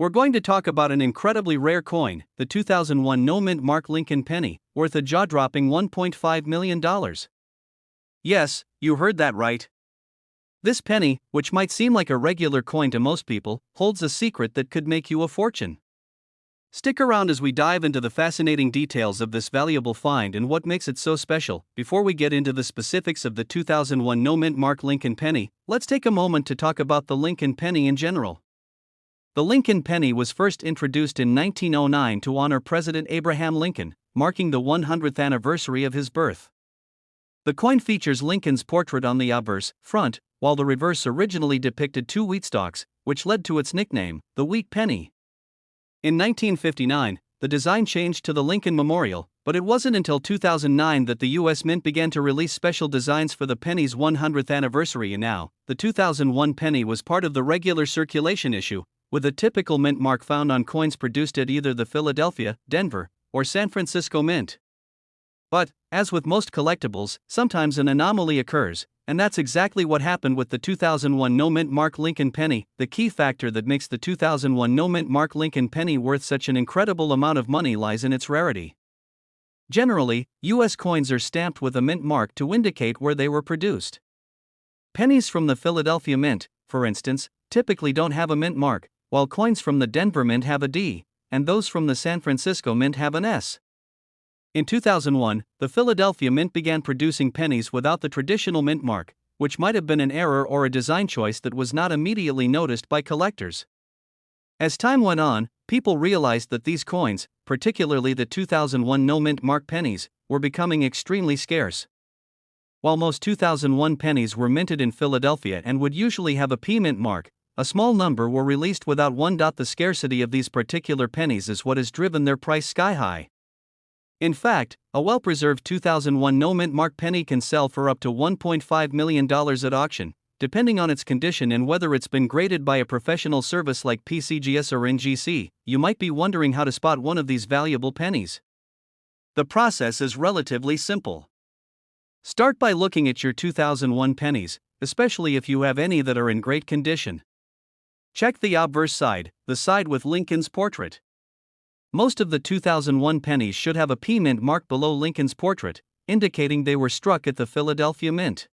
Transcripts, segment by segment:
We're going to talk about an incredibly rare coin, the 2001 no-mint mark Lincoln penny, worth a jaw-dropping $1.5 million. Yes, you heard that right. This penny, which might seem like a regular coin to most people, holds a secret that could make you a fortune. Stick around as we dive into the fascinating details of this valuable find and what makes it so special. Before we get into the specifics of the 2001 no-mint mark Lincoln penny, let's take a moment to talk about the Lincoln penny in general. The Lincoln penny was first introduced in 1909 to honor President Abraham Lincoln, marking the 100th anniversary of his birth. The coin features Lincoln's portrait on the obverse front, while the reverse originally depicted two wheat stalks, which led to its nickname, the wheat penny. In 1959, the design changed to the Lincoln Memorial, but it wasn't until 2009 that the U.S. Mint began to release special designs for the penny's 100th anniversary. And now, the 2001 penny was part of the regular circulation issue, with a typical mint mark found on coins produced at either the Philadelphia, Denver, or San Francisco Mint. But, as with most collectibles, sometimes an anomaly occurs, and that's exactly what happened with the 2001 no-mint mark Lincoln penny. The key factor that makes the 2001 no-mint mark Lincoln penny worth such an incredible amount of money lies in its rarity. Generally, U.S. coins are stamped with a mint mark to indicate where they were produced. Pennies from the Philadelphia Mint, for instance, typically don't have a mint mark, while coins from the Denver Mint have a D, and those from the San Francisco Mint have an S. In 2001, the Philadelphia Mint began producing pennies without the traditional mint mark, which might have been an error or a design choice that was not immediately noticed by collectors. As time went on, people realized that these coins, particularly the 2001 no-mint mark pennies, were becoming extremely scarce. While most 2001 pennies were minted in Philadelphia and would usually have a P mint mark, a small number were released without one. The scarcity of these particular pennies is what has driven their price sky high. In fact, a well-preserved 2001 no-mint mark penny can sell for up to $1.5 million at auction, depending on its condition and whether it's been graded by a professional service like PCGS or NGC. You might be wondering how to spot one of these valuable pennies. The process is relatively simple. Start by looking at your 2001 pennies, especially if you have any that are in great condition. Check the obverse side, the side with Lincoln's portrait. Most of the 2001 pennies should have a P mint mark below Lincoln's portrait, indicating they were struck at the Philadelphia Mint.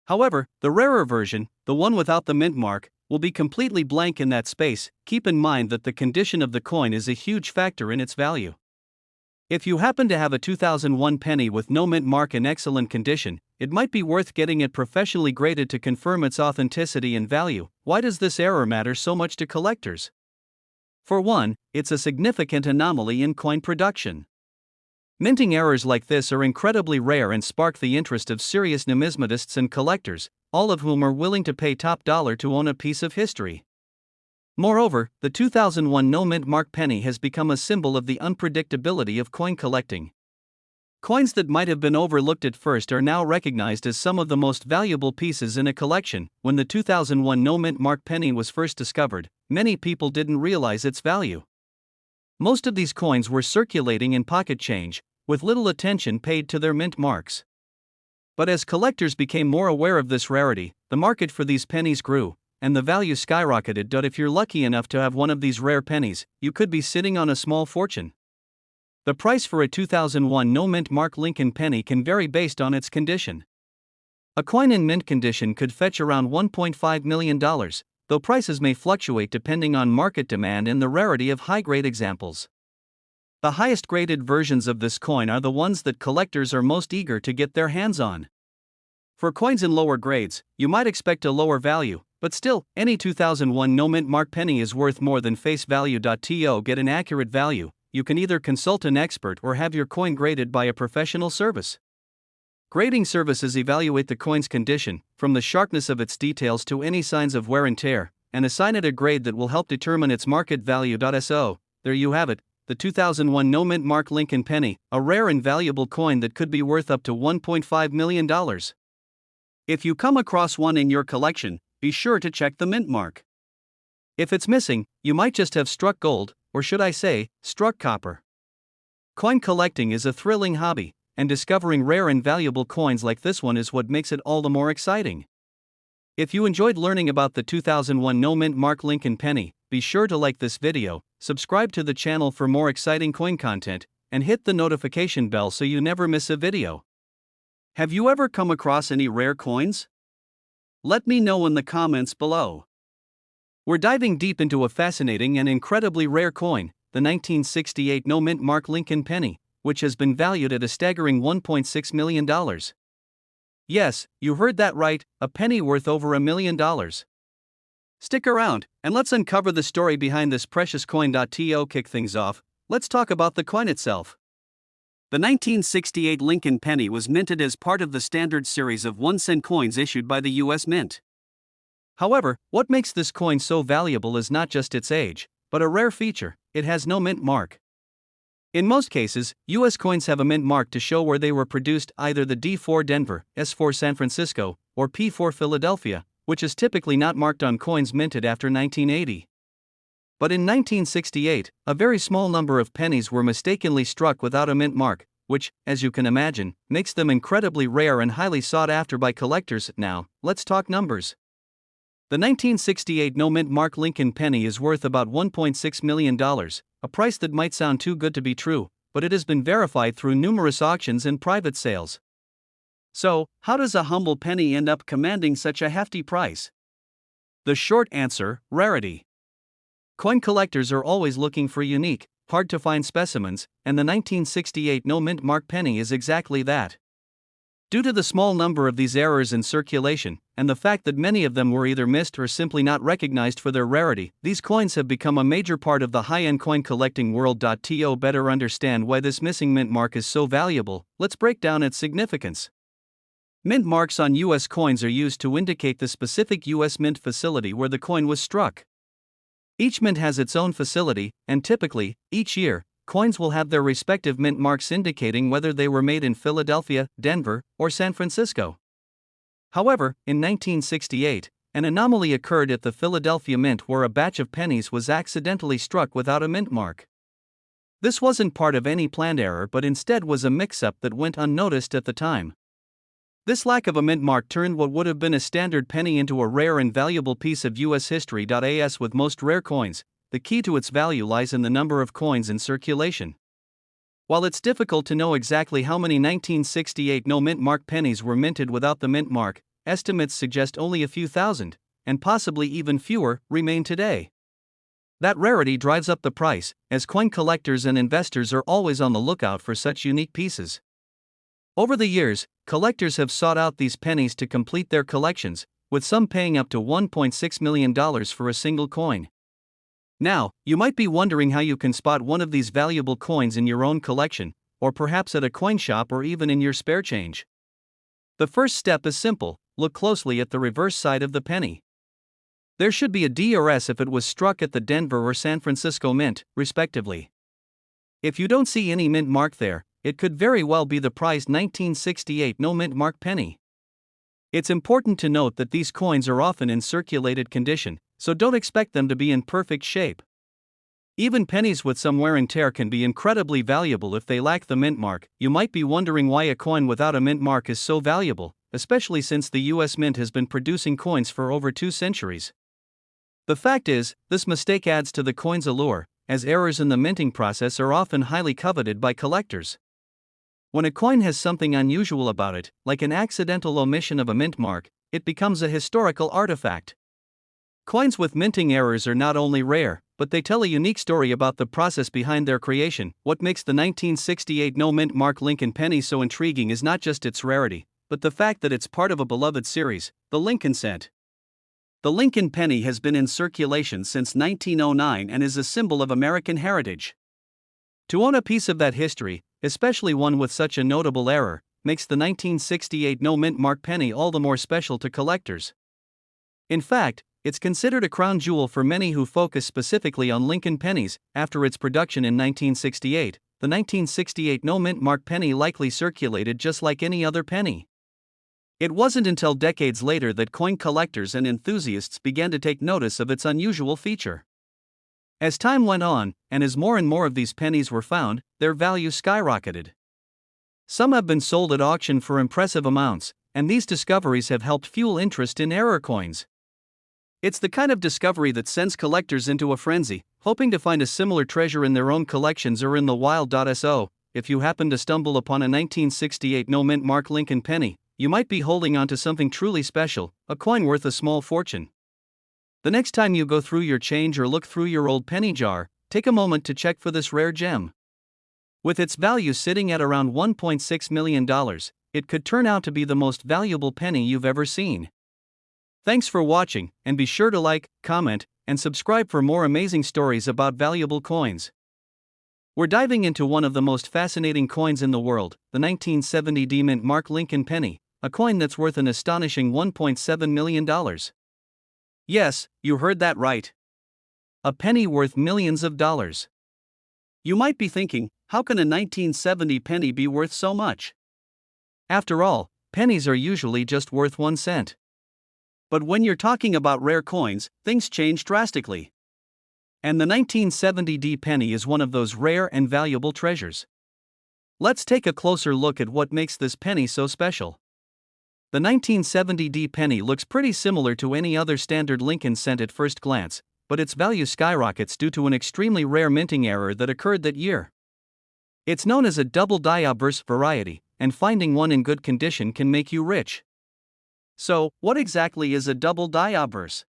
However, the rarer version, the one without the mint mark, will be completely blank in that space. Keep in mind that the condition of the coin is a huge factor in its value. If you happen to have a 2001 penny with no mint mark in excellent condition, it might be worth getting it professionally graded to confirm its authenticity and value. Why does this error matter so much to collectors? For one, it's a significant anomaly in coin production. Minting errors like this are incredibly rare and spark the interest of serious numismatists and collectors, all of whom are willing to pay top dollar to own a piece of history. Moreover, the 2001 no-mint mark penny has become a symbol of the unpredictability of coin collecting. Coins that might have been overlooked at first are now recognized as some of the most valuable pieces in a collection. When the 2001 no-mint mark penny was first discovered, many people didn't realize its value. Most of these coins were circulating in pocket change, with little attention paid to their mint marks. But as collectors became more aware of this rarity, the market for these pennies grew, and the value skyrocketed. If you're lucky enough to have one of these rare pennies, you could be sitting on a small fortune. The price for a 2001 no-mint mark Lincoln penny can vary based on its condition. A coin in mint condition could fetch around $1.5 million, though prices may fluctuate depending on market demand and the rarity of high-grade examples. The highest graded versions of this coin are the ones that collectors are most eager to get their hands on. For coins in lower grades, you might expect a lower value, but still, any 2001 no-mint mark penny is worth more than face value. To get an accurate value, you can either consult an expert or have your coin graded by a professional service. Grading services evaluate the coin's condition, from the sharpness of its details to any signs of wear and tear, and assign it a grade that will help determine its market value. So, there you have it, the 2001 no-mint mark Lincoln penny, a rare and valuable coin that could be worth up to $1.5 million. If you come across one in your collection, be sure to check the mint mark. If it's missing, you might just have struck gold, or should I say, struck copper. Coin collecting is a thrilling hobby, and discovering rare and valuable coins like this one is what makes it all the more exciting. If you enjoyed learning about the 2001 no-mint mark Lincoln penny, be sure to like this video, subscribe to the channel for more exciting coin content, and hit the notification bell so you never miss a video. Have you ever come across any rare coins? Let me know in the comments below. We're diving deep into a fascinating and incredibly rare coin, the 1968 no-mint Mark Lincoln penny, which has been valued at a staggering $1.6 million. Yes, you heard that right, a penny worth over $1 million. Stick around, and let's uncover the story behind this precious coin. To kick things off, let's talk about the coin itself. The 1968 Lincoln penny was minted as part of the standard series of 1-cent coins issued by the U.S. Mint. However, what makes this coin so valuable is not just its age, but a rare feature: it has no mint mark. In most cases, U.S. coins have a mint mark to show where they were produced, either the D4 Denver, S4 San Francisco, or P4 Philadelphia, which is typically not marked on coins minted after 1980. But in 1968, a very small number of pennies were mistakenly struck without a mint mark, which, as you can imagine, makes them incredibly rare and highly sought after by collectors. Now, let's talk numbers. The 1968 no-mint Mark Lincoln penny is worth about $1.6 million, a price that might sound too good to be true, but it has been verified through numerous auctions and private sales. So, how does a humble penny end up commanding such a hefty price? The short answer: rarity. Coin collectors are always looking for unique, hard-to-find specimens, and the 1968 no-mint Mark penny is exactly that. Due to the small number of these errors in circulation, and the fact that many of them were either missed or simply not recognized for their rarity, these coins have become a major part of the high-end coin collecting world. To better understand why this missing mint mark is so valuable, let's break down its significance. Mint marks on U.S. coins are used to indicate the specific U.S. mint facility where the coin was struck. Each mint has its own facility, and typically, each year, coins will have their respective mint marks indicating whether they were made in Philadelphia, Denver, or San Francisco. However, in 1968, an anomaly occurred at the Philadelphia Mint where a batch of pennies was accidentally struck without a mint mark. This wasn't part of any planned error but instead was a mix-up that went unnoticed at the time. This lack of a mint mark turned what would have been a standard penny into a rare and valuable piece of U.S. history. As with most rare coins, the key to its value lies in the number of coins in circulation. While it's difficult to know exactly how many 1968 no-mint mark pennies were minted without the mint mark, estimates suggest only a few thousand, and possibly even fewer, remain today. That rarity drives up the price, as coin collectors and investors are always on the lookout for such unique pieces. Over the years, collectors have sought out these pennies to complete their collections, with some paying up to $1.6 million for a single coin. Now, you might be wondering how you can spot one of these valuable coins in your own collection, or perhaps at a coin shop or even in your spare change. The first step is simple: look closely at the reverse side of the penny. There should be a D or S if it was struck at the Denver or San Francisco Mint, respectively. If you don't see any mint mark there, it could very well be the prized 1968 no-mint mark penny. It's important to note that these coins are often in circulated condition, so don't expect them to be in perfect shape. Even pennies with some wear and tear can be incredibly valuable if they lack the mint mark. You might be wondering why a coin without a mint mark is so valuable, especially since the U.S. Mint has been producing coins for over 2 centuries. The fact is, this mistake adds to the coin's allure, as errors in the minting process are often highly coveted by collectors. When a coin has something unusual about it, like an accidental omission of a mint mark, it becomes a historical artifact. Coins with minting errors are not only rare, but they tell a unique story about the process behind their creation. What makes the 1968 no-mint Mark Lincoln penny so intriguing is not just its rarity, but the fact that it's part of a beloved series, the Lincoln cent. The Lincoln penny has been in circulation since 1909 and is a symbol of American heritage. To own a piece of that history, especially one with such a notable error, makes the 1968 no-mint mark penny all the more special to collectors. In fact, it's considered a crown jewel for many who focus specifically on Lincoln pennies. After its production in 1968, the 1968 no-mint mark penny likely circulated just like any other penny. It wasn't until decades later that coin collectors and enthusiasts began to take notice of its unusual feature. As time went on, and as more and more of these pennies were found, their value skyrocketed. Some have been sold at auction for impressive amounts, and these discoveries have helped fuel interest in error coins. It's the kind of discovery that sends collectors into a frenzy, hoping to find a similar treasure in their own collections or in the wild. So, if you happen to stumble upon a 1968 no-mint Mark Lincoln penny, you might be holding on to something truly special, a coin worth a small fortune. The next time you go through your change or look through your old penny jar, take a moment to check for this rare gem. With its value sitting at around $1.6 million, it could turn out to be the most valuable penny you've ever seen. Thanks for watching, and be sure to like, comment, and subscribe for more amazing stories about valuable coins. We're diving into one of the most fascinating coins in the world, the 1970 D-mint Mark Lincoln penny, a coin that's worth an astonishing $1.7 million. Yes, you heard that right. A penny worth millions of dollars. You might be thinking, how can a 1970 penny be worth so much? After all, pennies are usually just worth 1 cent. But when you're talking about rare coins, things change drastically. And the 1970 D penny is one of those rare and valuable treasures. Let's take a closer look at what makes this penny so special. The 1970 D penny looks pretty similar to any other standard Lincoln cent at first glance, but its value skyrockets due to an extremely rare minting error that occurred that year. It's known as a double die obverse variety, and finding one in good condition can make you rich. So, what exactly is a double die obverse?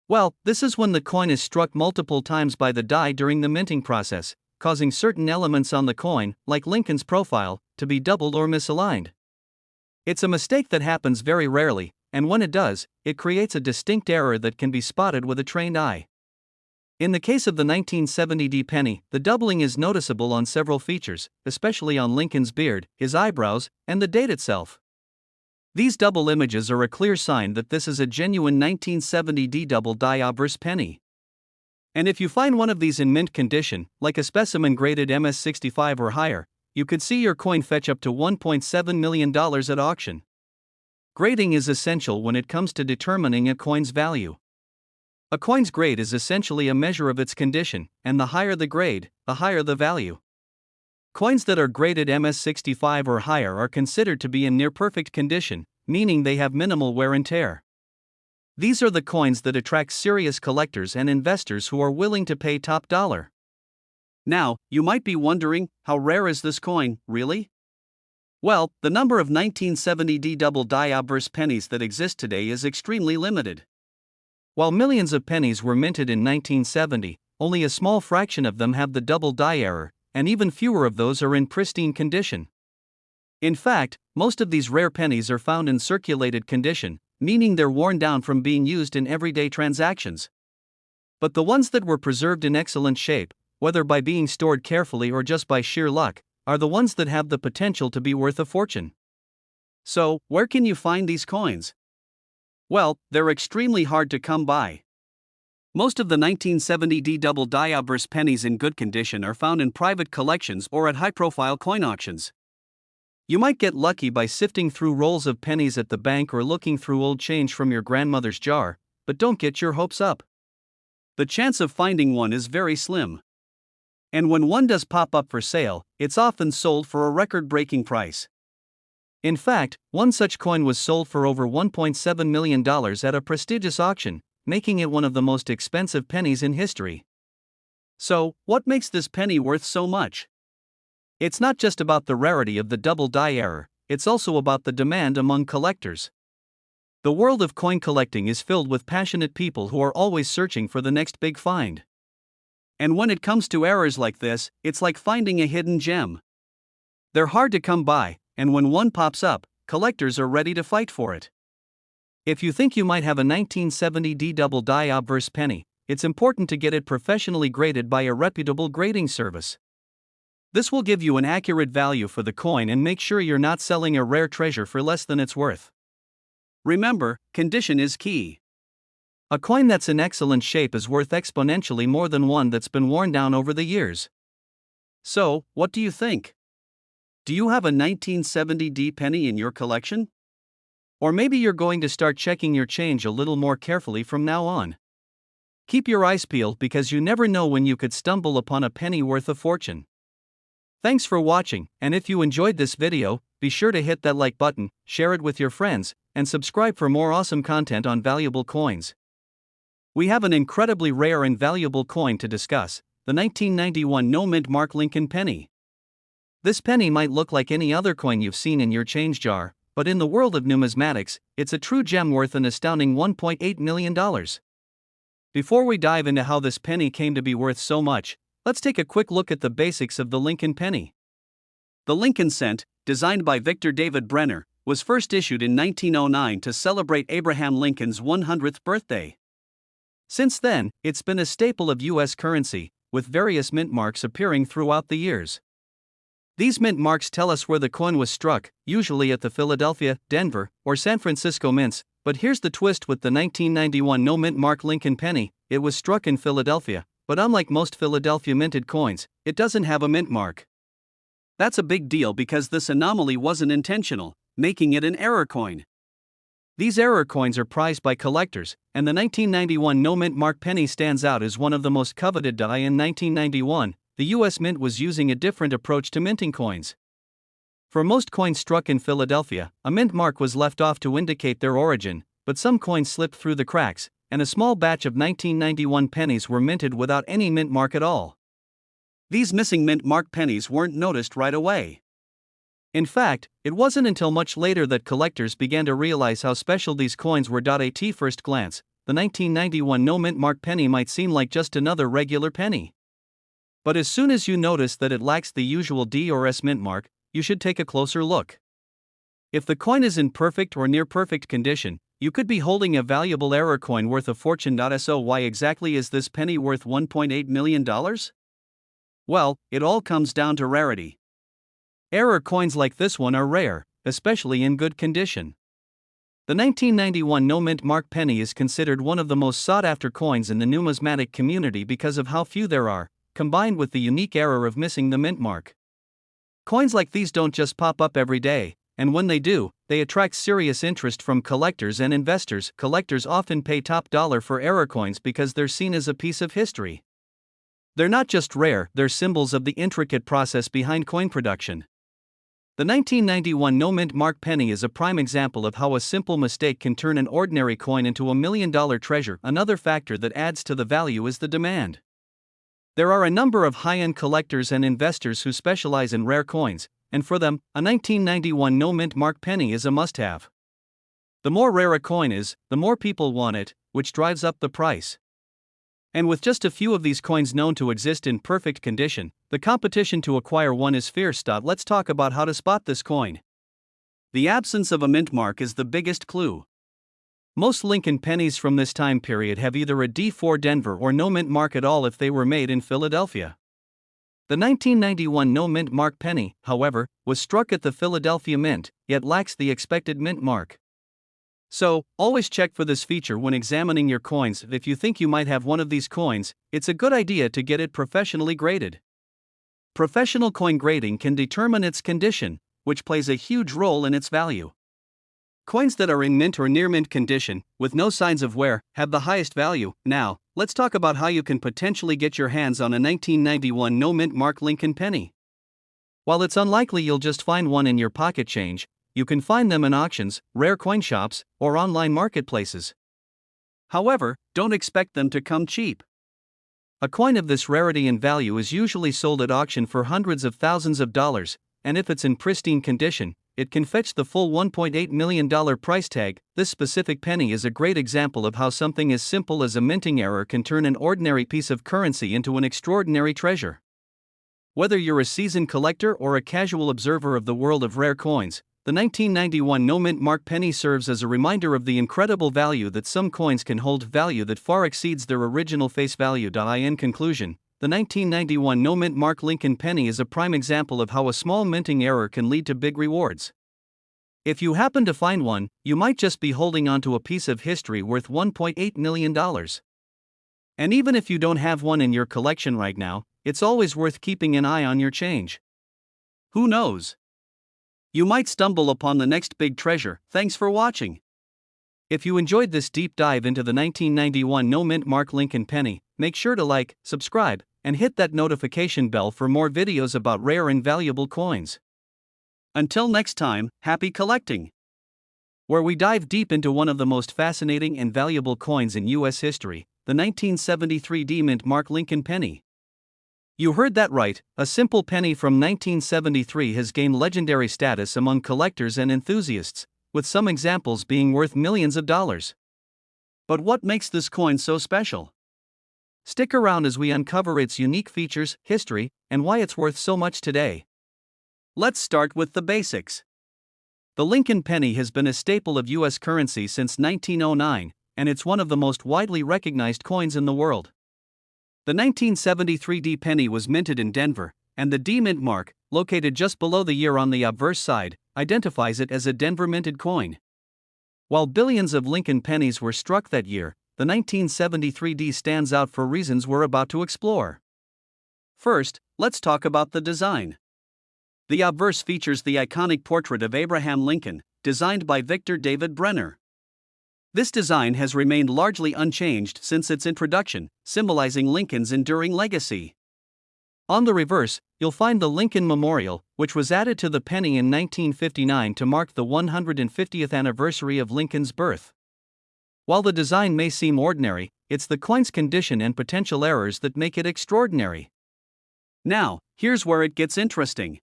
Well, this is when the coin is struck multiple times by the die during the minting process, causing certain elements on the coin, like Lincoln's profile, to be doubled or misaligned. It's a mistake that happens very rarely, and when it does, it creates a distinct error that can be spotted with a trained eye. In the case of the 1970 D penny, the doubling is noticeable on several features, especially on Lincoln's beard, his eyebrows, and the date itself. These double images are a clear sign that this is a genuine 1970 D double die obverse penny. And if you find one of these in mint condition, like a specimen graded MS65 or higher, you could see your coin fetch up to $1.7 million at auction. Grading is essential when it comes to determining a coin's value. A coin's grade is essentially a measure of its condition, and the higher the grade, the higher the value. Coins that are graded MS65 or higher are considered to be in near-perfect condition, meaning they have minimal wear and tear. These are the coins that attract serious collectors and investors who are willing to pay top dollar. Now, you might be wondering, how rare is this coin, really? Well, the number of 1970 D double die obverse pennies that exist today is extremely limited. While millions of pennies were minted in 1970, only a small fraction of them have the double die error, and even fewer of those are in pristine condition. In fact, most of these rare pennies are found in circulated condition, meaning they're worn down from being used in everyday transactions. But the ones that were preserved in excellent shape, whether by being stored carefully or just by sheer luck, are the ones that have the potential to be worth a fortune. So, where can you find these coins? Well, they're extremely hard to come by. Most of the 1970 D double die obverse pennies in good condition are found in private collections or at high-profile coin auctions. You might get lucky by sifting through rolls of pennies at the bank or looking through old change from your grandmother's jar, but don't get your hopes up. The chance of finding one is very slim. And when one does pop up for sale, it's often sold for a record-breaking price. In fact, one such coin was sold for over $1.7 million at a prestigious auction, making it one of the most expensive pennies in history. So, what makes this penny worth so much? It's not just about the rarity of the double die error, it's also about the demand among collectors. The world of coin collecting is filled with passionate people who are always searching for the next big find. And when it comes to errors like this, it's like finding a hidden gem. They're hard to come by, and when one pops up, collectors are ready to fight for it. If you think you might have a 1970 D double die obverse penny, it's important to get it professionally graded by a reputable grading service. This will give you an accurate value for the coin and make sure you're not selling a rare treasure for less than it's worth. Remember, condition is key. A coin that's in excellent shape is worth exponentially more than one that's been worn down over the years. So, what do you think? Do you have a 1970 D penny in your collection? Or maybe you're going to start checking your change a little more carefully from now on. Keep your eyes peeled because you never know when you could stumble upon a penny worth a fortune. Thanks for watching, and if you enjoyed this video, be sure to hit that like button, share it with your friends, and subscribe for more awesome content on valuable coins. We have an incredibly rare and valuable coin to discuss, the 1991 no-mint Mark Lincoln penny. This penny might look like any other coin you've seen in your change jar, but in the world of numismatics, it's a true gem worth an astounding $1.8 million. Before we dive into how this penny came to be worth so much, let's take a quick look at the basics of the Lincoln penny. The Lincoln cent, designed by Victor David Brenner, was first issued in 1909 to celebrate Abraham Lincoln's 100th birthday. Since then, it's been a staple of U.S. currency, with various mint marks appearing throughout the years. These mint marks tell us where the coin was struck, usually at the Philadelphia, Denver, or San Francisco mints, but here's the twist with the 1991 no-mint Mark Lincoln penny: it was struck in Philadelphia, but unlike most Philadelphia minted coins, it doesn't have a mint mark. That's a big deal because this anomaly wasn't intentional, making it an error coin. These error coins are prized by collectors, and the 1991 no-mint Mark penny stands out as one of the most coveted. In 1991, the U.S. Mint was using a different approach to minting coins. For most coins struck in Philadelphia, a mint mark was left off to indicate their origin, but some coins slipped through the cracks, and a small batch of 1991 pennies were minted without any mint mark at all. These missing mint mark pennies weren't noticed right away. In fact, it wasn't until much later that collectors began to realize how special these coins were. At first glance, the 1991 no-mint mark penny might seem like just another regular penny. But as soon as you notice that it lacks the usual D or S mint mark, you should take a closer look. If the coin is in perfect or near perfect condition, you could be holding a valuable error coin worth a fortune. So why exactly is this penny worth $1.8 million? Well, it all comes down to rarity. Error coins like this one are rare, especially in good condition. The 1991 no-mint Mark penny is considered one of the most sought-after coins in the numismatic community because of how few there are, combined with the unique error of missing the mint mark. Coins like these don't just pop up every day, and when they do, they attract serious interest from collectors and investors. Collectors often pay top dollar for error coins because they're seen as a piece of history. They're not just rare, they're symbols of the intricate process behind coin production. The 1991 no-mint Mark penny is a prime example of how a simple mistake can turn an ordinary coin into a million-dollar treasure. Another factor that adds to the value is the demand. There are a number of high-end collectors and investors who specialize in rare coins, and for them, a 1991 no-mint Mark penny is a must-have. The more rare a coin is, the more people want it, which drives up the price. And with just a few of these coins known to exist in perfect condition, the competition to acquire one is fierce. Let's talk about how to spot this coin. The absence of a mint mark is the biggest clue. Most Lincoln pennies from this time period have either a D4 Denver or no mint mark at all if they were made in Philadelphia. The 1991 no mint Mark penny, however, was struck at the Philadelphia Mint, yet lacks the expected mint mark. So, always check for this feature when examining your coins. If you think you might have one of these coins, it's a good idea to get it professionally graded. Professional coin grading can determine its condition, which plays a huge role in its value. Coins that are in mint or near mint condition, with no signs of wear, have the highest value. Now, let's talk about how you can potentially get your hands on a 1991 no-mint Mark Lincoln penny. While it's unlikely you'll just find one in your pocket change, you can find them in auctions, rare coin shops, or online marketplaces. However, don't expect them to come cheap. A coin of this rarity and value is usually sold at auction for hundreds of thousands of dollars, and if it's in pristine condition, it can fetch the full $1.8 million price tag. This specific penny is a great example of how something as simple as a minting error can turn an ordinary piece of currency into an extraordinary treasure. Whether you're a seasoned collector or a casual observer of the world of rare coins, the 1991 no-mint Mark penny serves as a reminder of the incredible value that some coins can hold, value that far exceeds their original face value. In conclusion, the 1991 no-mint Mark Lincoln penny is a prime example of how a small minting error can lead to big rewards. If you happen to find one, you might just be holding onto a piece of history worth $1.8 million. And even if you don't have one in your collection right now, it's always worth keeping an eye on your change. Who knows? You might stumble upon the next big treasure. Thanks for watching. If you enjoyed this deep dive into the 1991 no-mint Mark Lincoln penny, make sure to like, subscribe, and hit that notification bell for more videos about rare and valuable coins. Until next time, happy collecting! Where we dive deep into one of the most fascinating and valuable coins in U.S. history, the 1973 D Mint Mark Lincoln Penny. You heard that right, a simple penny from 1973 has gained legendary status among collectors and enthusiasts, with some examples being worth millions of dollars. But what makes this coin so special? Stick around as we uncover its unique features, history, and why it's worth so much today. Let's start with the basics. The Lincoln penny has been a staple of U.S. currency since 1909, and it's one of the most widely recognized coins in the world. The 1973 D penny was minted in Denver, and the D Mint mark, located just below the year on the obverse side, identifies it as a Denver minted coin. While billions of Lincoln pennies were struck that year, the 1973 D stands out for reasons we're about to explore. First, let's talk about the design. The obverse features the iconic portrait of Abraham Lincoln, designed by Victor David Brenner. This design has remained largely unchanged since its introduction, symbolizing Lincoln's enduring legacy. On the reverse, you'll find the Lincoln Memorial, which was added to the penny in 1959 to mark the 150th anniversary of Lincoln's birth. While the design may seem ordinary, it's the coin's condition and potential errors that make it extraordinary. Now, here's where it gets interesting.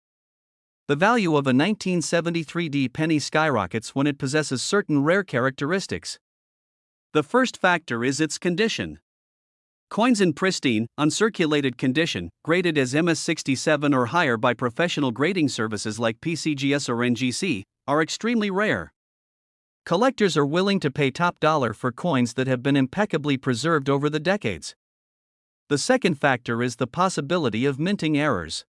The value of a 1973 D penny skyrockets when it possesses certain rare characteristics. The first factor is its condition. Coins in pristine, uncirculated condition, graded as MS67 or higher by professional grading services like PCGS or NGC, are extremely rare. Collectors are willing to pay top dollar for coins that have been impeccably preserved over the decades. The second factor is the possibility of minting errors.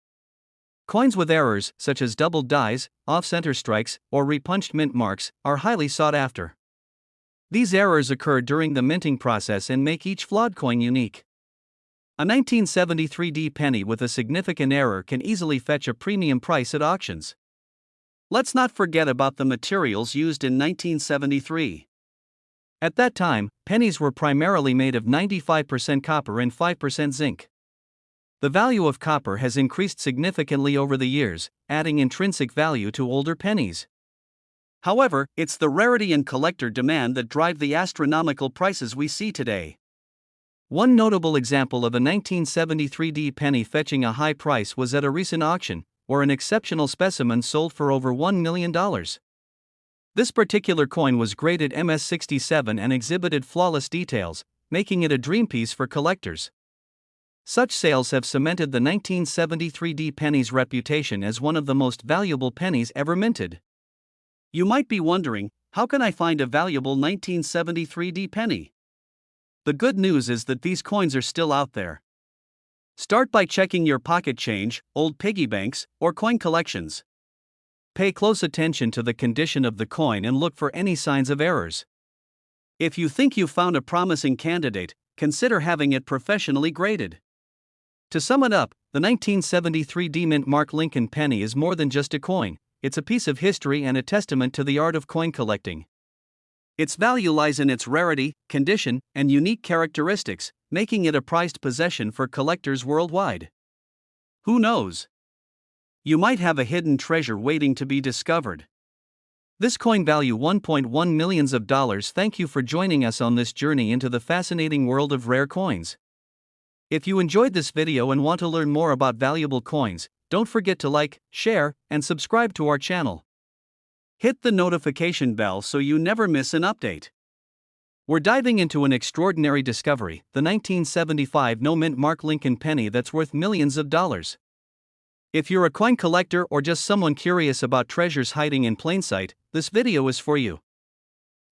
Coins with errors, such as doubled dies, off-center strikes, or repunched mint marks, are highly sought after. These errors occur during the minting process and make each flawed coin unique. A 1973 D penny with a significant error can easily fetch a premium price at auctions. Let's not forget about the materials used in 1973. At that time, pennies were primarily made of 95% copper and 5% zinc. The value of copper has increased significantly over the years, adding intrinsic value to older pennies. However, it's the rarity and collector demand that drive the astronomical prices we see today. One notable example of a 1973 D penny fetching a high price was at a recent auction, where an exceptional specimen sold for over $1 million. This particular coin was graded MS67 and exhibited flawless details, making it a dream piece for collectors. Such sales have cemented the 1973 D penny's reputation as one of the most valuable pennies ever minted. You might be wondering, how can I find a valuable 1973 D penny? The good news is that these coins are still out there. Start by checking your pocket change, old piggy banks, or coin collections. Pay close attention to the condition of the coin and look for any signs of errors. If you think you've found a promising candidate, consider having it professionally graded. To sum it up, the 1973 D Mint Mark Lincoln Penny is more than just a coin, it's a piece of history and a testament to the art of coin collecting. Its value lies in its rarity, condition, and unique characteristics, making it a prized possession for collectors worldwide. Who knows? You might have a hidden treasure waiting to be discovered. This coin value $1.1 million. Thank you for joining us on this journey into the fascinating world of rare coins. If you enjoyed this video and want to learn more about valuable coins, don't forget to like, share, and subscribe to our channel. Hit the notification bell so you never miss an update. We're diving into an extraordinary discovery, the 1975 no-mint Mark Lincoln Penny that's worth millions of dollars. If you're a coin collector or just someone curious about treasures hiding in plain sight, this video is for you.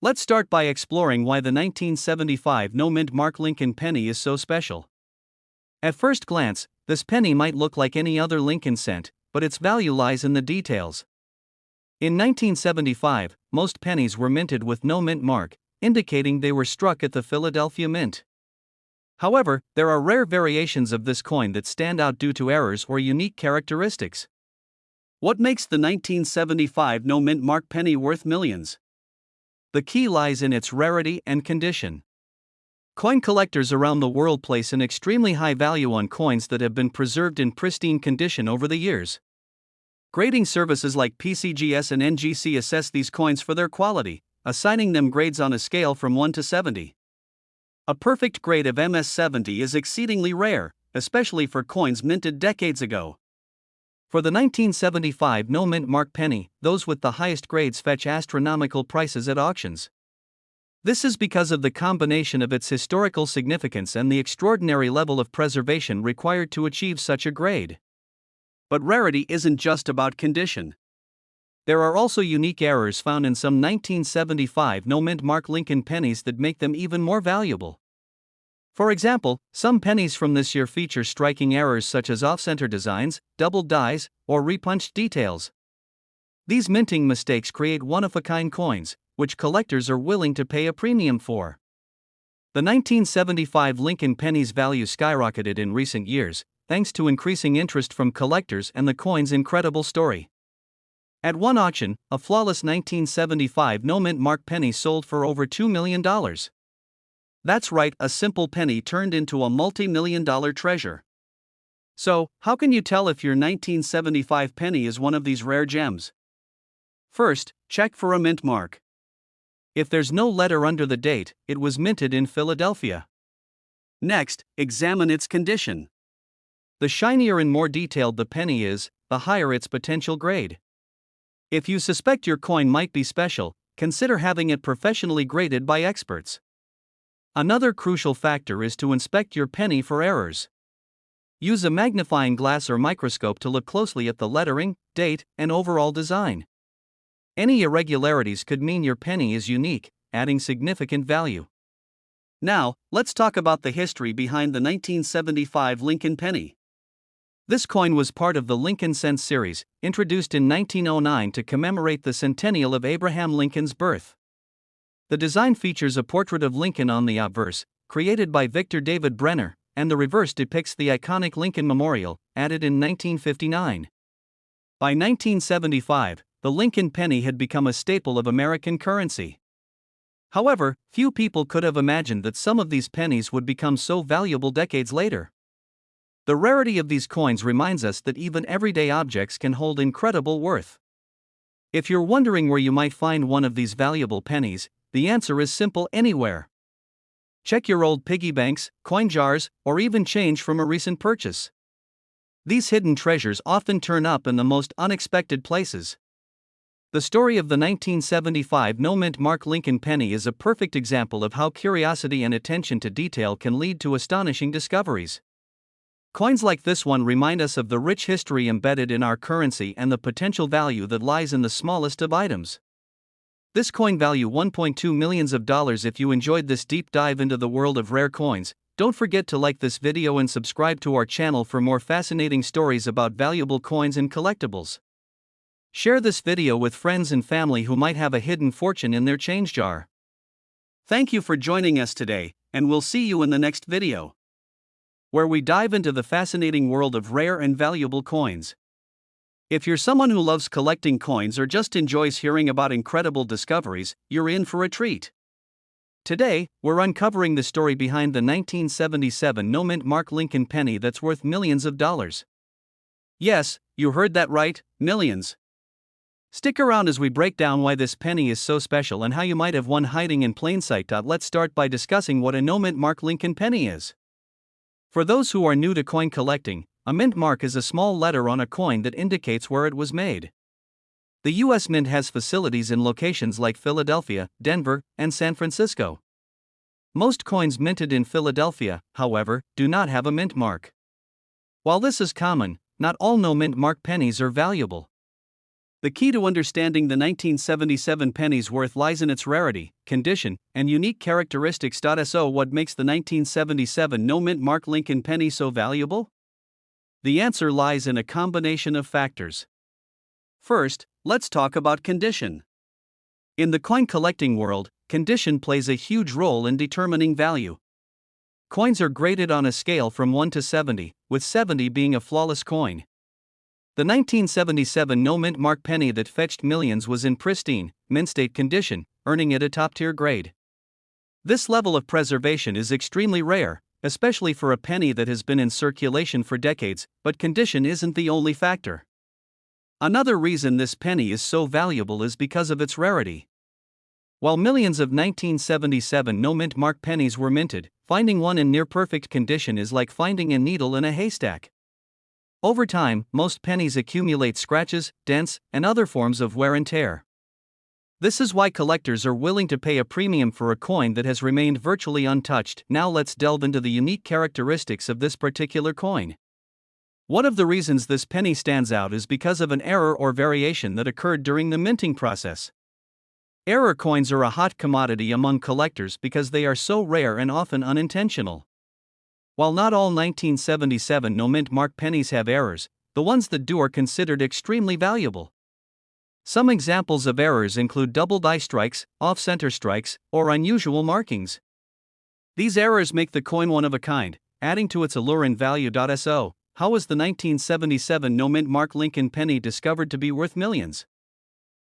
Let's start by exploring why the 1975 no-mint Mark Lincoln Penny is so special. At first glance, this penny might look like any other Lincoln cent, but its value lies in the details. In 1975, most pennies were minted with no mint mark, indicating they were struck at the Philadelphia Mint. However, there are rare variations of this coin that stand out due to errors or unique characteristics. What makes the 1975 no mint mark penny worth millions? The key lies in its rarity and condition. Coin collectors around the world place an extremely high value on coins that have been preserved in pristine condition over the years. Grading services like PCGS and NGC assess these coins for their quality, assigning them grades on a scale from 1 to 70. A perfect grade of MS-70 is exceedingly rare, especially for coins minted decades ago. For the 1975 no-mint mark penny, those with the highest grades fetch astronomical prices at auctions. This is because of the combination of its historical significance and the extraordinary level of preservation required to achieve such a grade. But rarity isn't just about condition. There are also unique errors found in some 1975 no-mint mark Lincoln pennies that make them even more valuable. For example, some pennies from this year feature striking errors such as off-center designs, doubled dies, or repunched details. These minting mistakes create one-of-a-kind coins, which collectors are willing to pay a premium for. The 1975 Lincoln penny's value skyrocketed in recent years, thanks to increasing interest from collectors and the coin's incredible story. At one auction, a flawless 1975 no-mint mark penny sold for over $2 million. That's right, a simple penny turned into a multi-million-dollar treasure. So, how can you tell if your 1975 penny is one of these rare gems? First, check for a mint mark. If there's no letter under the date, it was minted in Philadelphia. Next, examine its condition. The shinier and more detailed the penny is, the higher its potential grade. If you suspect your coin might be special, consider having it professionally graded by experts. Another crucial factor is to inspect your penny for errors. Use a magnifying glass or microscope to look closely at the lettering, date, and overall design. Any irregularities could mean your penny is unique, adding significant value. Now, let's talk about the history behind the 1975 Lincoln penny. This coin was part of the Lincoln Cent series, introduced in 1909 to commemorate the centennial of Abraham Lincoln's birth. The design features a portrait of Lincoln on the obverse, created by Victor David Brenner, and the reverse depicts the iconic Lincoln Memorial, added in 1959. By 1975, the Lincoln penny had become a staple of American currency. However, few people could have imagined that some of these pennies would become so valuable decades later. The rarity of these coins reminds us that even everyday objects can hold incredible worth. If you're wondering where you might find one of these valuable pennies, the answer is simple: anywhere. Check your old piggy banks, coin jars, or even change from a recent purchase. These hidden treasures often turn up in the most unexpected places. The story of the 1975 no-mint mark Lincoln penny is a perfect example of how curiosity and attention to detail can lead to astonishing discoveries. Coins like this one remind us of the rich history embedded in our currency and the potential value that lies in the smallest of items. This coin value $1.2 million. If you enjoyed this deep dive into the world of rare coins, don't forget to like this video and subscribe to our channel for more fascinating stories about valuable coins and collectibles. Share this video with friends and family who might have a hidden fortune in their change jar. Thank you for joining us today, and we'll see you in the next video, where we dive into the fascinating world of rare and valuable coins. If you're someone who loves collecting coins or just enjoys hearing about incredible discoveries, you're in for a treat. Today, we're uncovering the story behind the 1977 no-mint mark Lincoln penny that's worth millions of dollars. Yes, you heard that right, millions. Stick around as we break down why this penny is so special and how you might have one hiding in plain sight. Let's start by discussing what a no-mint mark Lincoln penny is. For those who are new to coin collecting, a mint mark is a small letter on a coin that indicates where it was made. The U.S. Mint has facilities in locations like Philadelphia, Denver, and San Francisco. Most coins minted in Philadelphia, however, do not have a mint mark. While this is common, not all no-mint mark pennies are valuable. The key to understanding the 1977 penny's worth lies in its rarity, condition, and unique characteristics. So, what makes the 1977 no-mint mark Lincoln penny so valuable? The answer lies in a combination of factors. First, let's talk about condition. In the coin collecting world, condition plays a huge role in determining value. Coins are graded on a scale from 1 to 70, with 70 being a flawless coin. The 1977 no-mint mark penny that fetched millions was in pristine, mint-state condition, earning it a top-tier grade. This level of preservation is extremely rare, especially for a penny that has been in circulation for decades, but condition isn't the only factor. Another reason this penny is so valuable is because of its rarity. While millions of 1977 no-mint mark pennies were minted, finding one in near-perfect condition is like finding a needle in a haystack. Over time, most pennies accumulate scratches, dents, and other forms of wear and tear. This is why collectors are willing to pay a premium for a coin that has remained virtually untouched. Now let's delve into the unique characteristics of this particular coin. One of the reasons this penny stands out is because of an error or variation that occurred during the minting process. Error coins are a hot commodity among collectors because they are so rare and often unintentional. While not all 1977 no-mint mark pennies have errors, the ones that do are considered extremely valuable. Some examples of errors include double die strikes, off-center strikes, or unusual markings. These errors make the coin one of a kind, adding to its allure and value. So, how was the 1977 no-mint mark Lincoln penny discovered to be worth millions?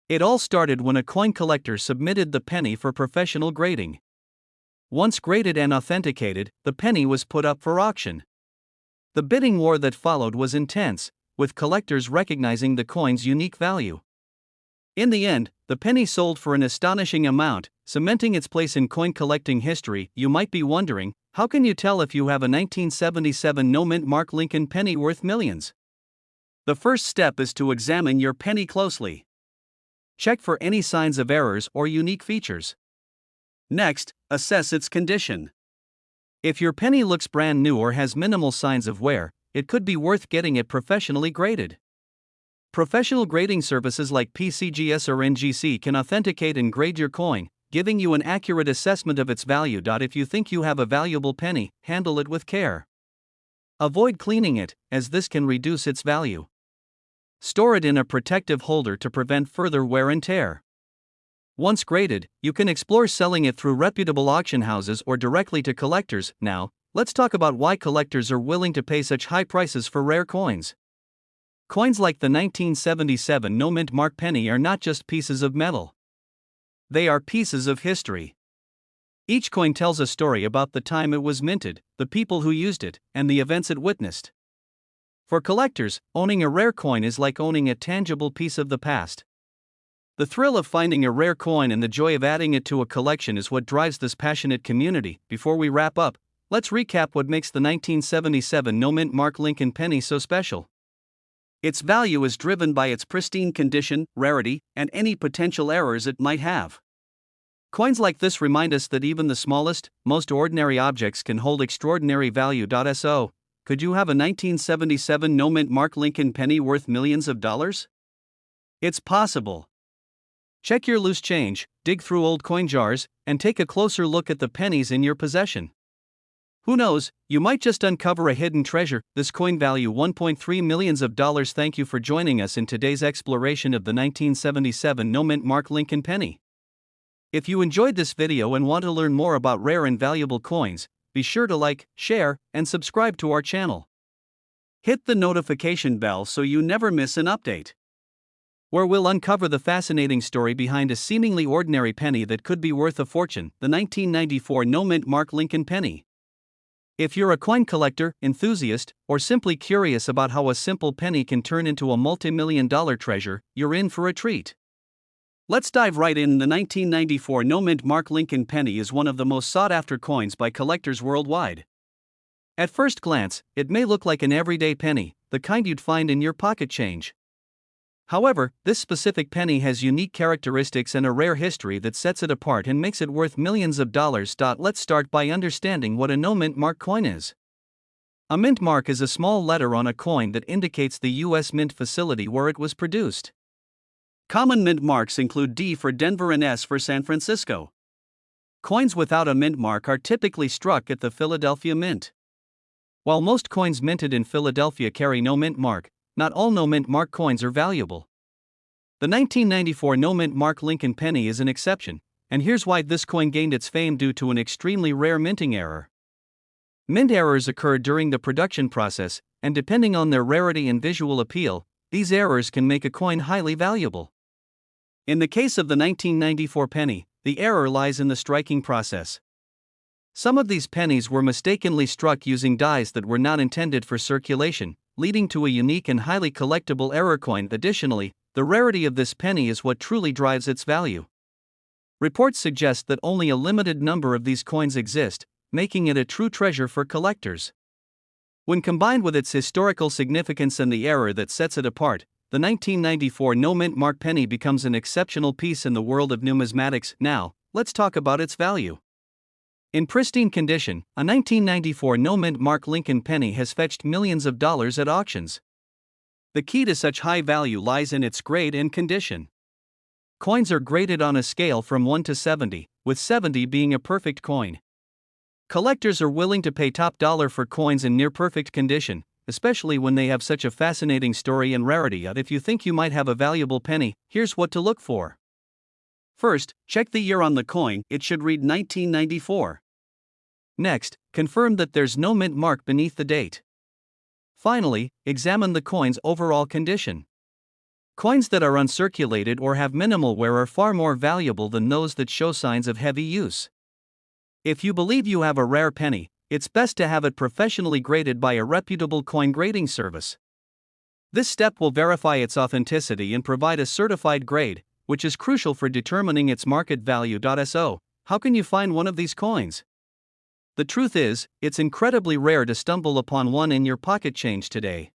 It all started when a coin collector submitted the penny for professional grading. Once graded and authenticated, the penny was put up for auction. The bidding war that followed was intense, with collectors recognizing the coin's unique value. In the end, the penny sold for an astonishing amount, cementing its place in coin collecting history. You might be wondering, how can you tell if you have a 1977 no-mint mark Lincoln penny worth millions? The first step is to examine your penny closely. Check for any signs of errors or unique features. Next, assess its condition. If your penny looks brand new or has minimal signs of wear, it could be worth getting it professionally graded. Professional grading services like PCGS or NGC can authenticate and grade your coin, giving you an accurate assessment of its value. If you think you have a valuable penny, handle it with care. Avoid cleaning it, as this can reduce its value. Store it in a protective holder to prevent further wear and tear. Once graded, you can explore selling it through reputable auction houses or directly to collectors. Now, let's talk about why collectors are willing to pay such high prices for rare coins. Coins like the 1977 no-mint mark penny are not just pieces of metal. They are pieces of history. Each coin tells a story about the time it was minted, the people who used it, and the events it witnessed. For collectors, owning a rare coin is like owning a tangible piece of the past. The thrill of finding a rare coin and the joy of adding it to a collection is what drives this passionate community. Before we wrap up, let's recap what makes the 1977 no-mint mark Lincoln penny so special. Its value is driven by its pristine condition, rarity, and any potential errors it might have. Coins like this remind us that even the smallest, most ordinary objects can hold extraordinary value. So, could you have a 1977 no-mint mark Lincoln penny worth millions of dollars? It's possible. Check your loose change, dig through old coin jars, and take a closer look at the pennies in your possession. Who knows, you might just uncover a hidden treasure. This coin value $1.3 million. Thank you for joining us in today's exploration of the 1977 no-mint mark Lincoln penny. If you enjoyed this video and want to learn more about rare and valuable coins, be sure to like, share, and subscribe to our channel. Hit the notification bell so you never miss an update, where we'll uncover the fascinating story behind a seemingly ordinary penny that could be worth a fortune, the 1994 no-mint mark Lincoln penny. If you're a coin collector, enthusiast, or simply curious about how a simple penny can turn into a multi-million-dollar treasure, you're in for a treat. Let's dive right in. The 1994 no-mint mark Lincoln penny is one of the most sought-after coins by collectors worldwide. At first glance, it may look like an everyday penny, the kind you'd find in your pocket change. However, this specific penny has unique characteristics and a rare history that sets it apart and makes it worth millions of dollars. Let's start by understanding what a no-mint mark coin is. A mint mark is a small letter on a coin that indicates the U.S. mint facility where it was produced. Common mint marks include D for Denver and S for San Francisco. Coins without a mint mark are typically struck at the Philadelphia Mint. While most coins minted in Philadelphia carry no mint mark, not all no mint mark coins are valuable. The 1994 no mint mark Lincoln penny is an exception, and here's why this coin gained its fame: due to an extremely rare minting error. Mint errors occur during the production process, and depending on their rarity and visual appeal, these errors can make a coin highly valuable. In the case of the 1994 penny, the error lies in the striking process. Some of these pennies were mistakenly struck using dies that were not intended for circulation, leading to a unique and highly collectible error coin. Additionally, the rarity of this penny is what truly drives its value. Reports suggest that only a limited number of these coins exist, making it a true treasure for collectors. When combined with its historical significance and the era that sets it apart, the 1994 no-mint mark penny becomes an exceptional piece in the world of numismatics. Now, let's talk about its value. In pristine condition, a 1994 no-mint mark Lincoln penny has fetched millions of dollars at auctions. The key to such high value lies in its grade and condition. Coins are graded on a scale from 1 to 70, with 70 being a perfect coin. Collectors are willing to pay top dollar for coins in near-perfect condition, especially when they have such a fascinating story and rarity. If you think you might have a valuable penny, here's what to look for. First, check the year on the coin. It should read 1994. Next, confirm that there's no mint mark beneath the date. Finally, examine the coin's overall condition. Coins that are uncirculated or have minimal wear are far more valuable than those that show signs of heavy use. If you believe you have a rare penny, it's best to have it professionally graded by a reputable coin grading service. This step will verify its authenticity and provide a certified grade, which is crucial for determining its market value. So, how can you find one of these coins? The truth is, it's incredibly rare to stumble upon one in your pocket change today.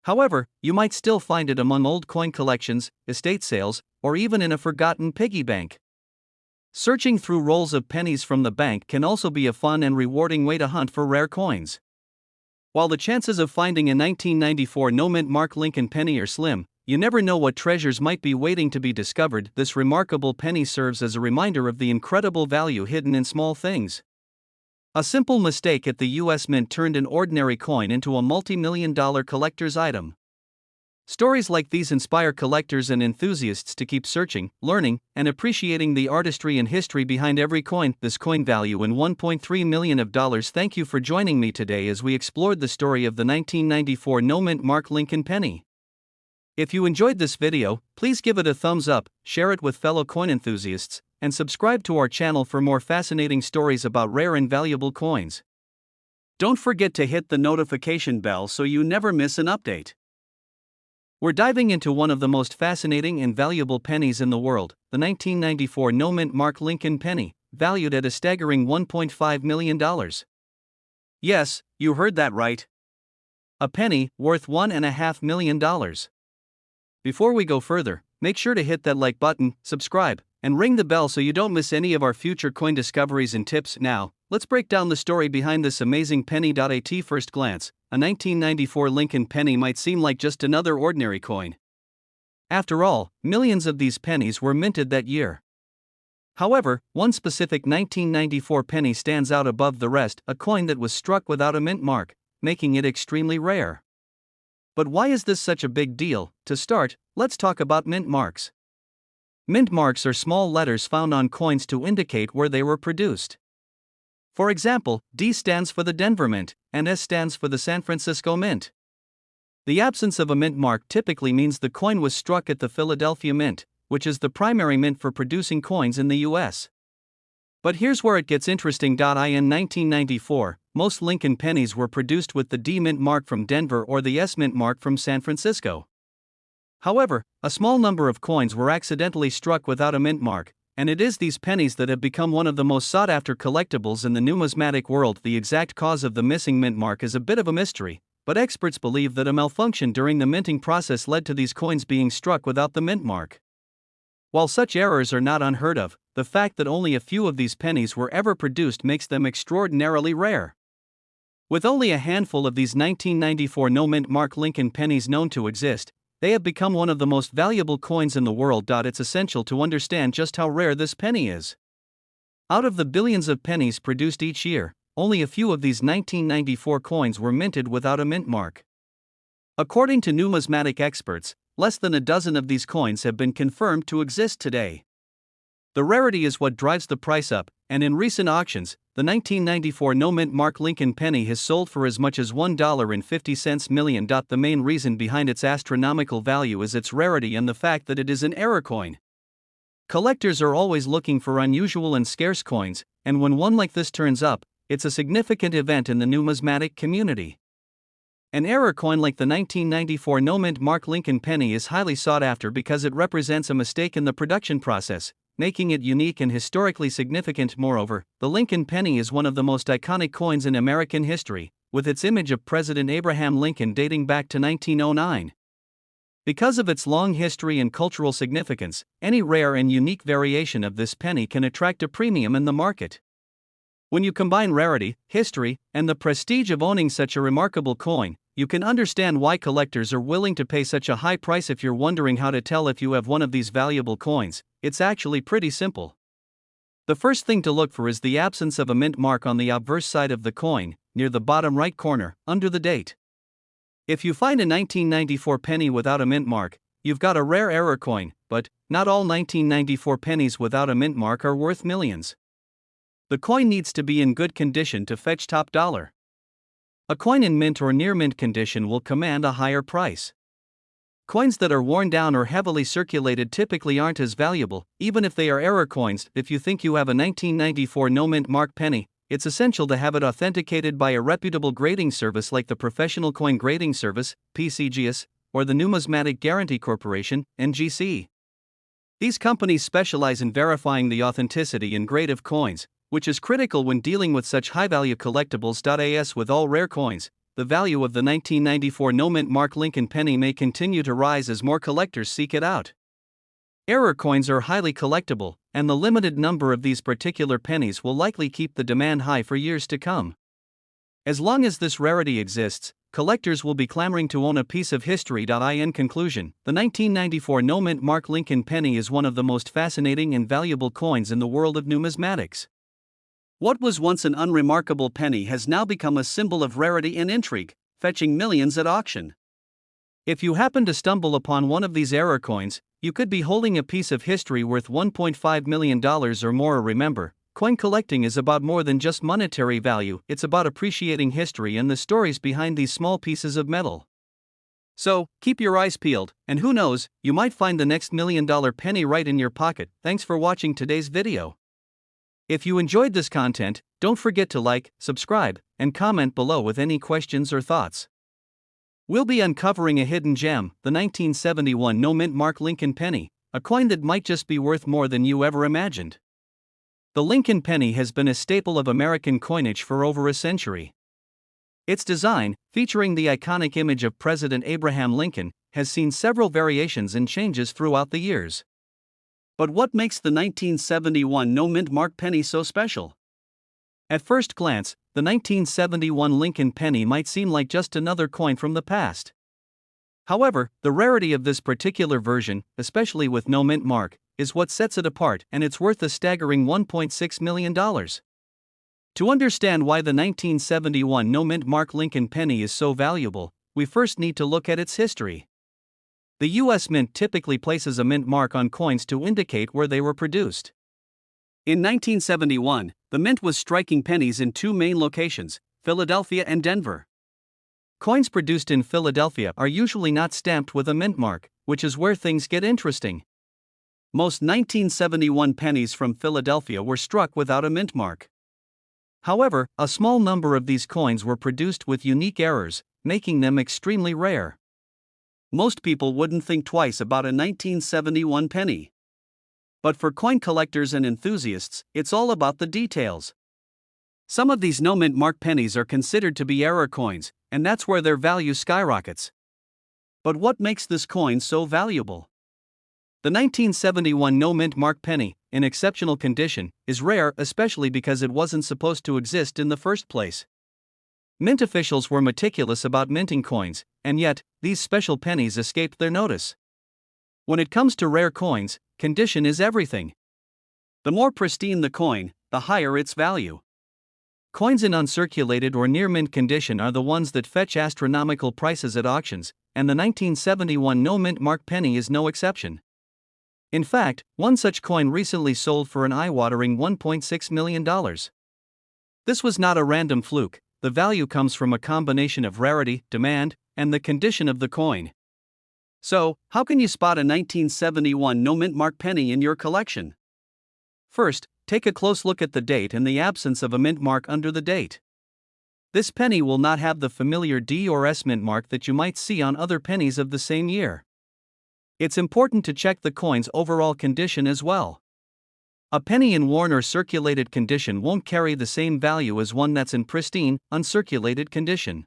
However, you might still find it among old coin collections, estate sales, or even in a forgotten piggy bank. Searching through rolls of pennies from the bank can also be a fun and rewarding way to hunt for rare coins. While the chances of finding a 1994 no-mint mark Lincoln penny are slim, you never know what treasures might be waiting to be discovered. This remarkable penny serves as a reminder of the incredible value hidden in small things. A simple mistake at the U.S. Mint turned an ordinary coin into a multi-million-dollar collector's item. Stories like these inspire collectors and enthusiasts to keep searching, learning, and appreciating the artistry and history behind every coin. This coin value in $1.3 million. Thank you for joining me today as we explored the story of the 1994 no-mint mark Lincoln penny. If you enjoyed this video, please give it a thumbs up, share it with fellow coin enthusiasts, and subscribe to our channel for more fascinating stories about rare and valuable coins. Don't forget to hit the notification bell so you never miss an update. We're diving into one of the most fascinating and valuable pennies in the world, the 1994 no-mint mark Lincoln penny, valued at a staggering $1.5 million. Yes, you heard that right. A penny worth $1.5 million. Before we go further, make sure to hit that like button, subscribe, and ring the bell so you don't miss any of our future coin discoveries and tips. Now, let's break down the story behind this amazing penny. At first glance, a 1994 Lincoln penny might seem like just another ordinary coin. After all, millions of these pennies were minted that year. However, one specific 1994 penny stands out above the rest, a coin that was struck without a mint mark, making it extremely rare. But why is this such a big deal? To start, let's talk about mint marks. Mint marks are small letters found on coins to indicate where they were produced. For example, D stands for the Denver Mint, and S stands for the San Francisco Mint. The absence of a mint mark typically means the coin was struck at the Philadelphia Mint, which is the primary mint for producing coins in the U.S. But here's where it gets interesting. In 1994, most Lincoln pennies were produced with the D mint mark from Denver or the S mint mark from San Francisco. However, a small number of coins were accidentally struck without a mint mark, and it is these pennies that have become one of the most sought-after collectibles in the numismatic world. The exact cause of the missing mint mark is a bit of a mystery, but experts believe that a malfunction during the minting process led to these coins being struck without the mint mark. While such errors are not unheard of, the fact that only a few of these pennies were ever produced makes them extraordinarily rare. With only a handful of these 1994 no-mint mark Lincoln pennies known to exist, they have become one of the most valuable coins in the world. It's essential to understand just how rare this penny is. Out of the billions of pennies produced each year, only a few of these 1994 coins were minted without a mint mark. According to numismatic experts, less than a dozen of these coins have been confirmed to exist today. The rarity is what drives the price up, and in recent auctions, the 1994 no-mint mark Lincoln penny has sold for as much as $1.50 million. The main reason behind its astronomical value is its rarity and the fact that it is an error coin. Collectors are always looking for unusual and scarce coins, and when one like this turns up, it's a significant event in the numismatic community. An error coin like the 1994 no-mint mark Lincoln penny is highly sought after because it represents a mistake in the production process, making it unique and historically significant. Moreover, the Lincoln penny is one of the most iconic coins in American history, with its image of President Abraham Lincoln dating back to 1909. Because of its long history and cultural significance, any rare and unique variation of this penny can attract a premium in the market. When you combine rarity, history, and the prestige of owning such a remarkable coin, you can understand why collectors are willing to pay such a high price. If you're wondering how to tell if you have one of these valuable coins, it's actually pretty simple. The first thing to look for is the absence of a mint mark on the obverse side of the coin, near the bottom right corner, under the date. If you find a 1994 penny without a mint mark, you've got a rare error coin, but not all 1994 pennies without a mint mark are worth millions. The coin needs to be in good condition to fetch top dollar. A coin in mint or near mint condition will command a higher price. Coins that are worn down or heavily circulated typically aren't as valuable, even if they are error coins. If you think you have a 1994 no mint mark penny, it's essential to have it authenticated by a reputable grading service like the Professional Coin Grading Service, PCGS, or the Numismatic Guarantee Corporation, NGC. These companies specialize in verifying the authenticity and grade of coins, which is critical when dealing with such high-value collectibles. As with all rare coins, the value of the 1994 no mint mark Lincoln penny may continue to rise as more collectors seek it out. Error coins are highly collectible, and the limited number of these particular pennies will likely keep the demand high for years to come. As long as this rarity exists, collectors will be clamoring to own a piece of history. In conclusion, the 1994 no mint mark Lincoln penny is one of the most fascinating and valuable coins in the world of numismatics. What was once an unremarkable penny has now become a symbol of rarity and intrigue, fetching millions at auction. If you happen to stumble upon one of these error coins, you could be holding a piece of history worth $1.5 million or more. Remember, coin collecting is about more than just monetary value, it's about appreciating history and the stories behind these small pieces of metal. So, keep your eyes peeled, and who knows, you might find the next $1 million penny right in your pocket. Thanks for watching today's video. If you enjoyed this content, don't forget to like, subscribe, and comment below with any questions or thoughts. We'll be uncovering a hidden gem, the 1971 no mint mark Lincoln penny, a coin that might just be worth more than you ever imagined. The Lincoln penny has been a staple of American coinage for over a century. Its design, featuring the iconic image of President Abraham Lincoln, has seen several variations and changes throughout the years. But what makes the 1971 no mint mark penny so special? At first glance, the 1971 Lincoln penny might seem like just another coin from the past. However, the rarity of this particular version, especially with no mint mark, is what sets it apart, and it's worth a staggering $1.6 million. To understand why the 1971 no mint mark Lincoln penny is so valuable, we first need to look at its history. The U.S. Mint typically places a mint mark on coins to indicate where they were produced. In 1971, the Mint was striking pennies in two main locations, Philadelphia and Denver. Coins produced in Philadelphia are usually not stamped with a mint mark, which is where things get interesting. Most 1971 pennies from Philadelphia were struck without a mint mark. However, a small number of these coins were produced with unique errors, making them extremely rare. Most people wouldn't think twice about a 1971 penny. But for coin collectors and enthusiasts, it's all about the details. Some of these no mint mark pennies are considered to be error coins, and that's where their value skyrockets. But what makes this coin so valuable? The 1971 no mint mark penny, in exceptional condition, is rare, especially because it wasn't supposed to exist in the first place. Mint officials were meticulous about minting coins, and yet, these special pennies escaped their notice. When it comes to rare coins, condition is everything. The more pristine the coin, the higher its value. Coins in uncirculated or near mint condition are the ones that fetch astronomical prices at auctions, and the 1971 no mint mark penny is no exception. In fact, one such coin recently sold for an eye-watering $1.6 million. This was not a random fluke. The value comes from a combination of rarity, demand, and the condition of the coin. So, how can you spot a 1971 no mint mark penny in your collection? First, take a close look at the date and the absence of a mint mark under the date. This penny will not have the familiar D or S mint mark that you might see on other pennies of the same year. It's important to check the coin's overall condition as well. A penny in worn or circulated condition won't carry the same value as one that's in pristine, uncirculated condition.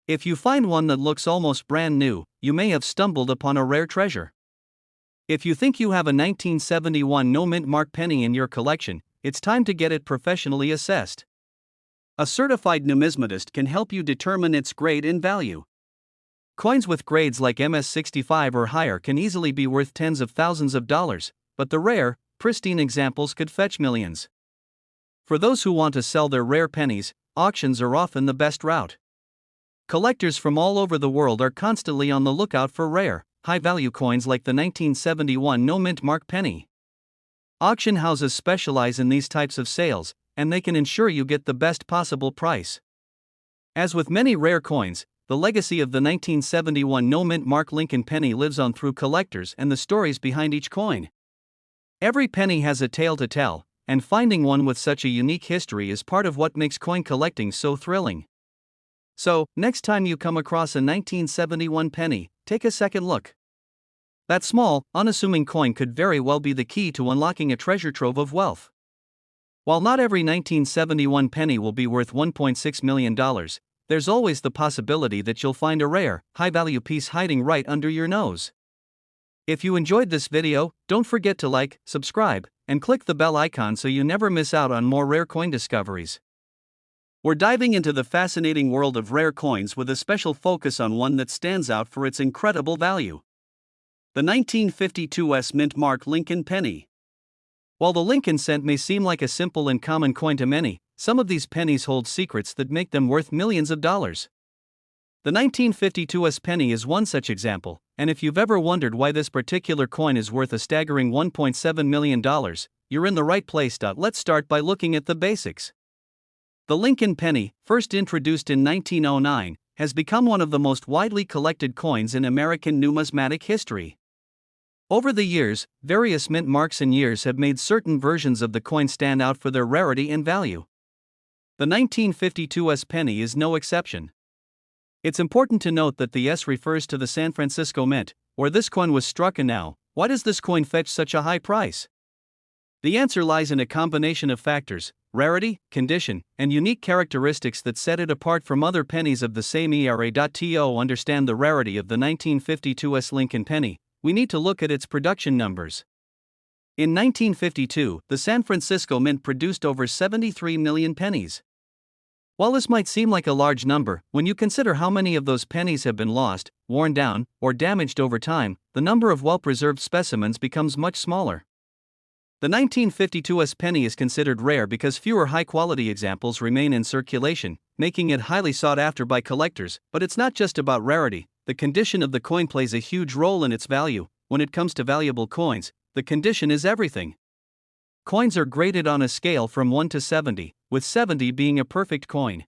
If you find one that looks almost brand new, you may have stumbled upon a rare treasure. If you think you have a 1971 no-mint mark penny in your collection, it's time to get it professionally assessed. A certified numismatist can help you determine its grade and value. Coins with grades like MS-65 or higher can easily be worth tens of thousands of dollars, but the rare, pristine examples could fetch millions. For those who want to sell their rare pennies, auctions are often the best route. Collectors from all over the world are constantly on the lookout for rare, high-value coins like the 1971 no-mint mark penny. Auction houses specialize in these types of sales, and they can ensure you get the best possible price. As with many rare coins, the legacy of the 1971 no-mint mark Lincoln penny lives on through collectors and the stories behind each coin. Every penny has a tale to tell, and finding one with such a unique history is part of what makes coin collecting so thrilling. So, next time you come across a 1971 penny, take a second look. That small, unassuming coin could very well be the key to unlocking a treasure trove of wealth. While not every 1971 penny will be worth $1.6 million, there's always the possibility that you'll find a rare, high-value piece hiding right under your nose. If you enjoyed this video, don't forget to like, subscribe, and click the bell icon so you never miss out on more rare coin discoveries. We're diving into the fascinating world of rare coins with a special focus on one that stands out for its incredible value. The 1952 mint mark Lincoln penny. While the Lincoln cent may seem like a simple and common coin to many, some of these pennies hold secrets that make them worth millions of dollars. The 1952 penny is one such example, and if you've ever wondered why this particular coin is worth a staggering $1.7 million, you're in the right place. Let's start by looking at the basics. The Lincoln penny, first introduced in 1909, has become one of the most widely collected coins in American numismatic history. Over the years, various mint marks and years have made certain versions of the coin stand out for their rarity and value. The 1952 penny is no exception. It's important to note that the S refers to the San Francisco Mint, where this coin was struck. And now, why does this coin fetch such a high price? The answer lies in a combination of factors: rarity, condition, and unique characteristics that set it apart from other pennies of the same era. To understand the rarity of the 1952 Lincoln penny, we need to look at its production numbers. In 1952, the San Francisco Mint produced over 73 million pennies. While this might seem like a large number, when you consider how many of those pennies have been lost, worn down, or damaged over time, the number of well-preserved specimens becomes much smaller. The 1952 penny is considered rare because fewer high-quality examples remain in circulation, making it highly sought after by collectors. But it's not just about rarity. The condition of the coin plays a huge role in its value. When it comes to valuable coins, the condition is everything. Coins are graded on a scale from 1 to 70, with 70 being a perfect coin.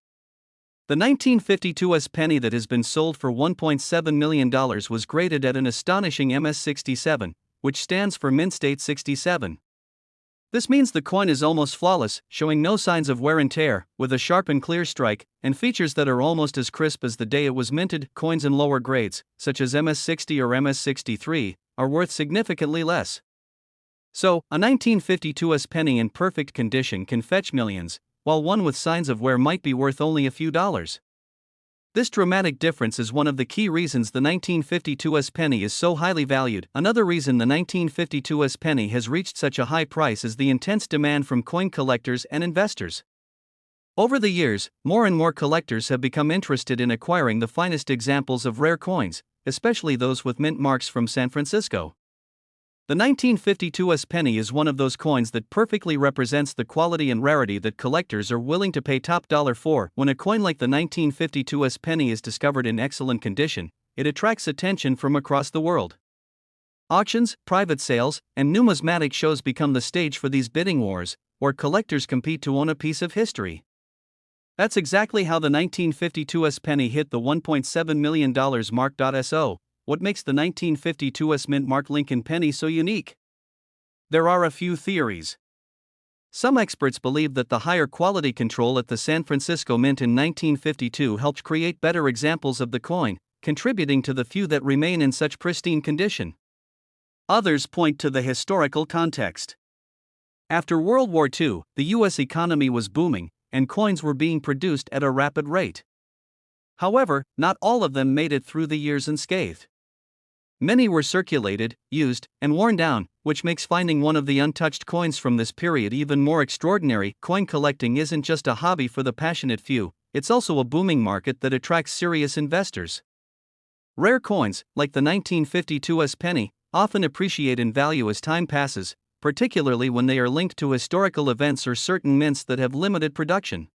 The 1952 penny that has been sold for $1.7 million was graded at an astonishing MS-67, which stands for Mint State 67. This means the coin is almost flawless, showing no signs of wear and tear, with a sharp and clear strike, and features that are almost as crisp as the day it was minted. Coins in lower grades, such as MS-60 or MS-63, are worth significantly less. So, a 1952 penny in perfect condition can fetch millions, while one with signs of wear might be worth only a few dollars. This dramatic difference is one of the key reasons the 1952 penny is so highly valued. Another reason the 1952 penny has reached such a high price is the intense demand from coin collectors and investors. Over the years, more and more collectors have become interested in acquiring the finest examples of rare coins, especially those with mint marks from San Francisco. The 1952 penny is one of those coins that perfectly represents the quality and rarity that collectors are willing to pay top dollar for. When a coin like the 1952 penny is discovered in excellent condition, it attracts attention from across the world. Auctions, private sales, and numismatic shows become the stage for these bidding wars, where collectors compete to own a piece of history. That's exactly how the 1952 penny hit the $1.7 million mark. So, what makes the 1952 mint mark Lincoln penny so unique? There are a few theories. Some experts believe that the higher quality control at the San Francisco Mint in 1952 helped create better examples of the coin, contributing to the few that remain in such pristine condition. Others point to the historical context. After World War II, the US economy was booming, and coins were being produced at a rapid rate. However, not all of them made it through the years unscathed. Many were circulated, used, and worn down, which makes finding one of the untouched coins from this period even more extraordinary. Coin collecting isn't just a hobby for the passionate few, it's also a booming market that attracts serious investors. Rare coins, like the 1952 US penny, often appreciate in value as time passes, particularly when they are linked to historical events or certain mints that have limited production.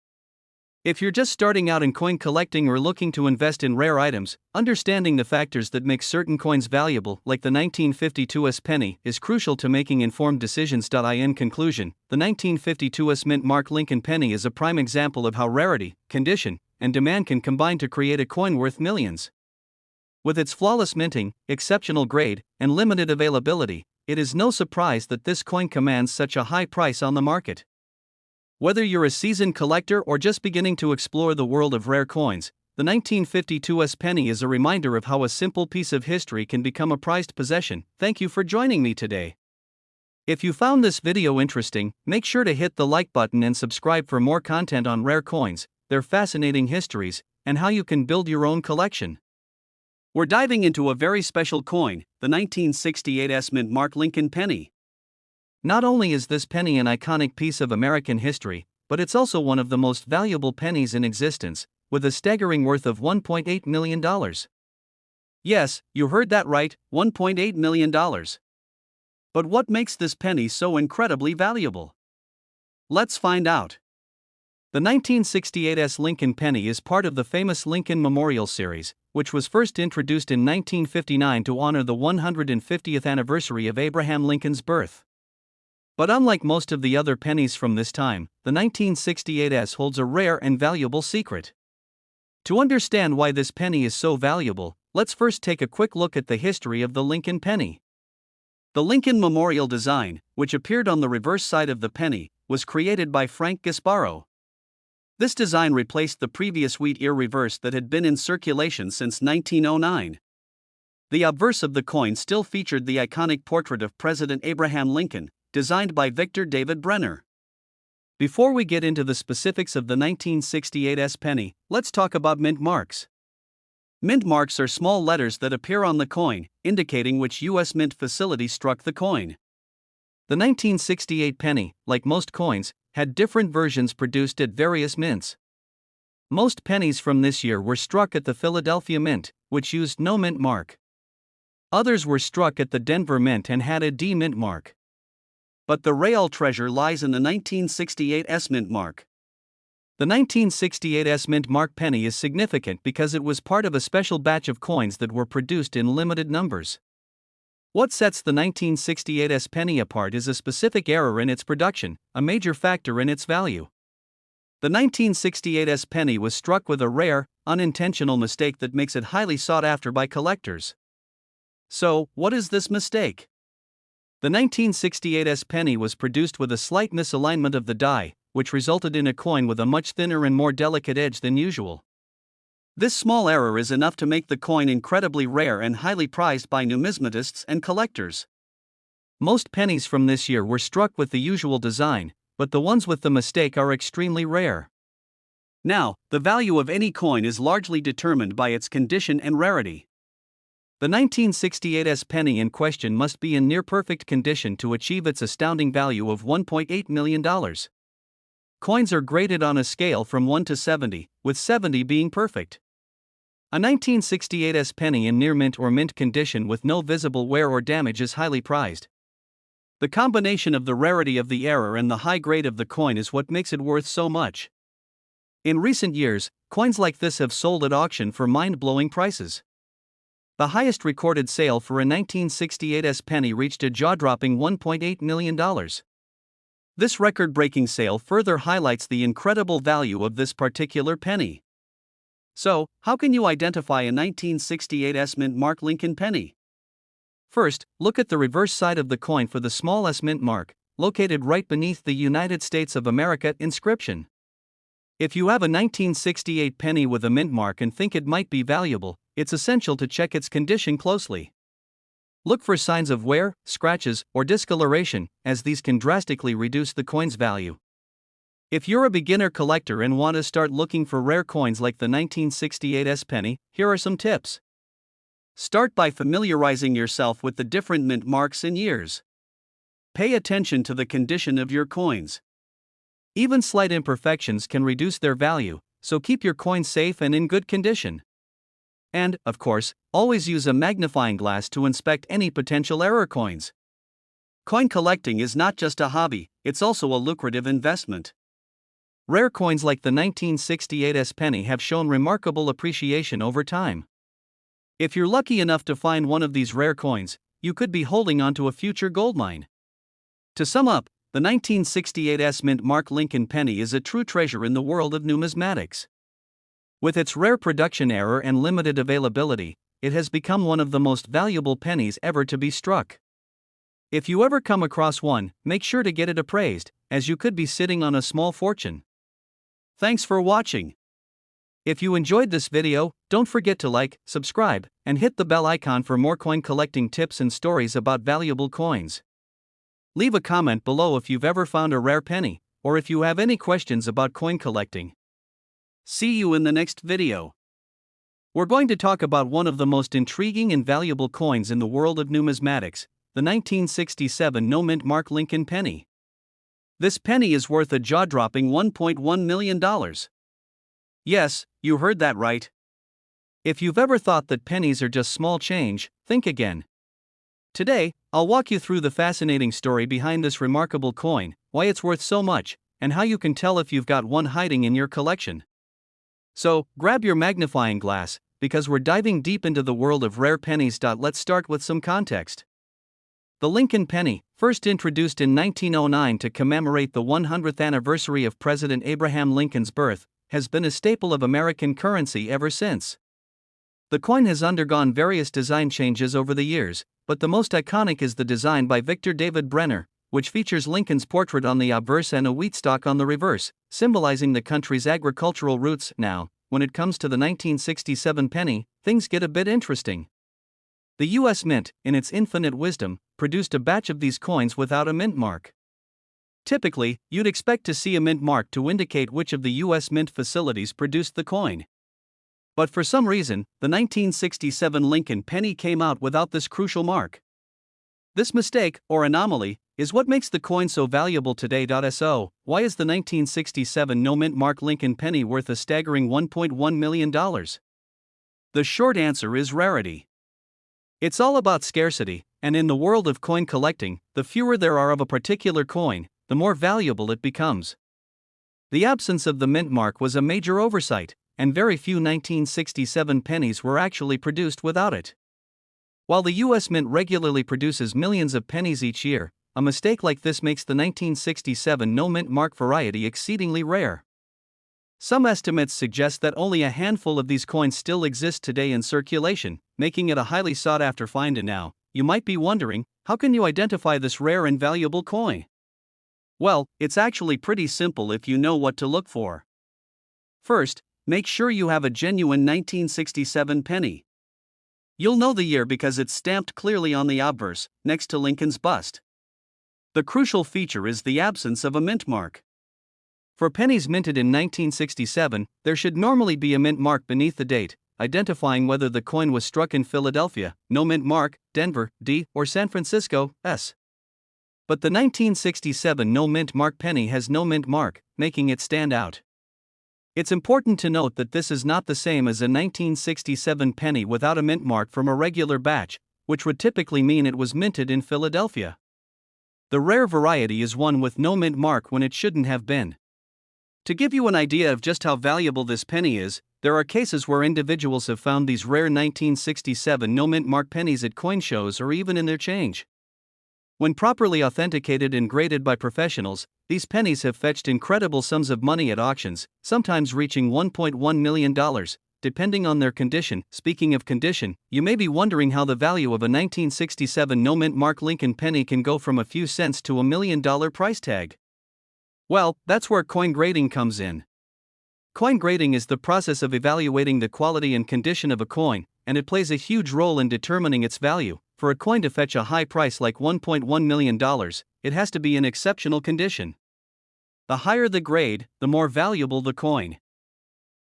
If you're just starting out in coin collecting or looking to invest in rare items, understanding the factors that make certain coins valuable, like the 1952 US penny, is crucial to making informed decisions. In conclusion, the 1952 US mint mark Lincoln penny is a prime example of how rarity, condition, and demand can combine to create a coin worth millions. With its flawless minting, exceptional grade, and limited availability, it is no surprise that this coin commands such a high price on the market. Whether you're a seasoned collector or just beginning to explore the world of rare coins, the 1952 US penny is a reminder of how a simple piece of history can become a prized possession. Thank you for joining me today. If you found this video interesting, make sure to hit the like button and subscribe for more content on rare coins, their fascinating histories, and how you can build your own collection. We're diving into a very special coin, the 1968 US mint mark Lincoln penny. Not only is this penny an iconic piece of American history, but it's also one of the most valuable pennies in existence, with a staggering worth of $1.8 million. Yes, you heard that right, $1.8 million. But what makes this penny so incredibly valuable? Let's find out. The 1968 US Lincoln penny is part of the famous Lincoln Memorial series, which was first introduced in 1959 to honor the 150th anniversary of Abraham Lincoln's birth. But unlike most of the other pennies from this time, the 1968 US holds a rare and valuable secret. To understand why this penny is so valuable, let's first take a quick look at the history of the Lincoln penny. The Lincoln Memorial design, which appeared on the reverse side of the penny, was created by Frank Gasparro. This design replaced the previous wheat ear reverse that had been in circulation since 1909. The obverse of the coin still featured the iconic portrait of President Abraham Lincoln, designed by Victor David Brenner. Before we get into the specifics of the 1968 US penny, let's talk about mint marks. Mint marks are small letters that appear on the coin, indicating which US mint facility struck the coin. The 1968 penny, like most coins, had different versions produced at various mints. Most pennies from this year were struck at the Philadelphia Mint, which used no mint mark. Others were struck at the Denver Mint and had a D mint mark. But the real treasure lies in the 1968 US mint mark. The 1968 US mint mark penny is significant because it was part of a special batch of coins that were produced in limited numbers. What sets the 1968 US penny apart is a specific error in its production, a major factor in its value. The 1968 US penny was struck with a rare, unintentional mistake that makes it highly sought after by collectors. So, what is this mistake? The 1968 US penny was produced with a slight misalignment of the die, which resulted in a coin with a much thinner and more delicate edge than usual. This small error is enough to make the coin incredibly rare and highly prized by numismatists and collectors. Most pennies from this year were struck with the usual design, but the ones with the mistake are extremely rare. Now, the value of any coin is largely determined by its condition and rarity. The 1968 US penny in question must be in near-perfect condition to achieve its astounding value of $1.8 million. Coins are graded on a scale from 1 to 70, with 70 being perfect. A 1968 US penny in near mint or mint condition with no visible wear or damage is highly prized. The combination of the rarity of the error and the high grade of the coin is what makes it worth so much. In recent years, coins like this have sold at auction for mind-blowing prices. The highest recorded sale for a 1968 US penny reached a jaw-dropping $1.8 million. This record-breaking sale further highlights the incredible value of this particular penny. So, how can you identify a 1968 US mint mark Lincoln penny? First, look at the reverse side of the coin for the small S mint mark, located right beneath the United States of America inscription. If you have a 1968 penny with a mint mark and think it might be valuable, it's essential to check its condition closely. Look for signs of wear, scratches, or discoloration, as these can drastically reduce the coin's value. If you're a beginner collector and want to start looking for rare coins like the 1968 penny, here are some tips. Start by familiarizing yourself with the different mint marks and years. Pay attention to the condition of your coins. Even slight imperfections can reduce their value, so keep your coins safe and in good condition. And, of course, always use a magnifying glass to inspect any potential error coins. Coin collecting is not just a hobby, it's also a lucrative investment. Rare coins like the 1968 penny have shown remarkable appreciation over time. If you're lucky enough to find one of these rare coins, you could be holding onto a future goldmine. To sum up, the 1968 mint Mark Lincoln penny is a true treasure in the world of numismatics. With its rare production error and limited availability, it has become one of the most valuable pennies ever to be struck. If you ever come across one, make sure to get it appraised, as you could be sitting on a small fortune. Thanks for watching. If you enjoyed this video, don't forget to like, subscribe, and hit the bell icon for more coin collecting tips and stories about valuable coins. Leave a comment below if you've ever found a rare penny, or if you have any questions about coin collecting. See you in the next video. We're going to talk about one of the most intriguing and valuable coins in the world of numismatics, the 1967 no-mint Mark Lincoln penny. This penny is worth a jaw-dropping $1.1 million. Yes, you heard that right. If you've ever thought that pennies are just small change, think again. Today, I'll walk you through the fascinating story behind this remarkable coin, why it's worth so much, and how you can tell if you've got one hiding in your collection. So, grab your magnifying glass, because we're diving deep into the world of rare pennies. Let's start with some context. The Lincoln penny, first introduced in 1909 to commemorate the 100th anniversary of President Abraham Lincoln's birth, has been a staple of American currency ever since. The coin has undergone various design changes over the years, but the most iconic is the design by Victor David Brenner, which features Lincoln's portrait on the obverse and a wheat stalk on the reverse, symbolizing the country's agricultural roots. Now, when it comes to the 1967 penny, things get a bit interesting. The U.S. Mint, in its infinite wisdom, produced a batch of these coins without a mint mark. Typically, you'd expect to see a mint mark to indicate which of the U.S. Mint facilities produced the coin. But for some reason, the 1967 Lincoln penny came out without this crucial mark. This mistake, or anomaly, is what makes the coin so valuable today. So, why is the 1967 no-mint Mark Lincoln penny worth a staggering $1.1 million? The short answer is rarity. It's all about scarcity, and in the world of coin collecting, the fewer there are of a particular coin, the more valuable it becomes. The absence of the mint mark was a major oversight, and very few 1967 pennies were actually produced without it. While the U.S. Mint regularly produces millions of pennies each year, a mistake like this makes the 1967 no-mint mark variety exceedingly rare. Some estimates suggest that only a handful of these coins still exist today in circulation, making it a highly sought-after find. And now, you might be wondering, how can you identify this rare and valuable coin? Well, it's actually pretty simple if you know what to look for. First, make sure you have a genuine 1967 penny. You'll know the year because it's stamped clearly on the obverse, next to Lincoln's bust. The crucial feature is the absence of a mint mark. For pennies minted in 1967, there should normally be a mint mark beneath the date, identifying whether the coin was struck in Philadelphia, no mint mark, Denver, D, or San Francisco, S. But the 1967 no mint mark penny has no mint mark, making it stand out. It's important to note that this is not the same as a 1967 penny without a mint mark from a regular batch, which would typically mean it was minted in Philadelphia. The rare variety is one with no mint mark when it shouldn't have been. To give you an idea of just how valuable this penny is, there are cases where individuals have found these rare 1967 no mint mark pennies at coin shows or even in their change. When properly authenticated and graded by professionals, these pennies have fetched incredible sums of money at auctions, sometimes reaching $1.1 million, depending on their condition. Speaking of condition, you may be wondering how the value of a 1967 no-mint Mark Lincoln penny can go from a few cents to $1 million price tag. Well, that's where coin grading comes in. Coin grading is the process of evaluating the quality and condition of a coin, and it plays a huge role in determining its value. for a coin to fetch a high price like $1.1 million, it has to be in exceptional condition. The higher the grade, the more valuable the coin.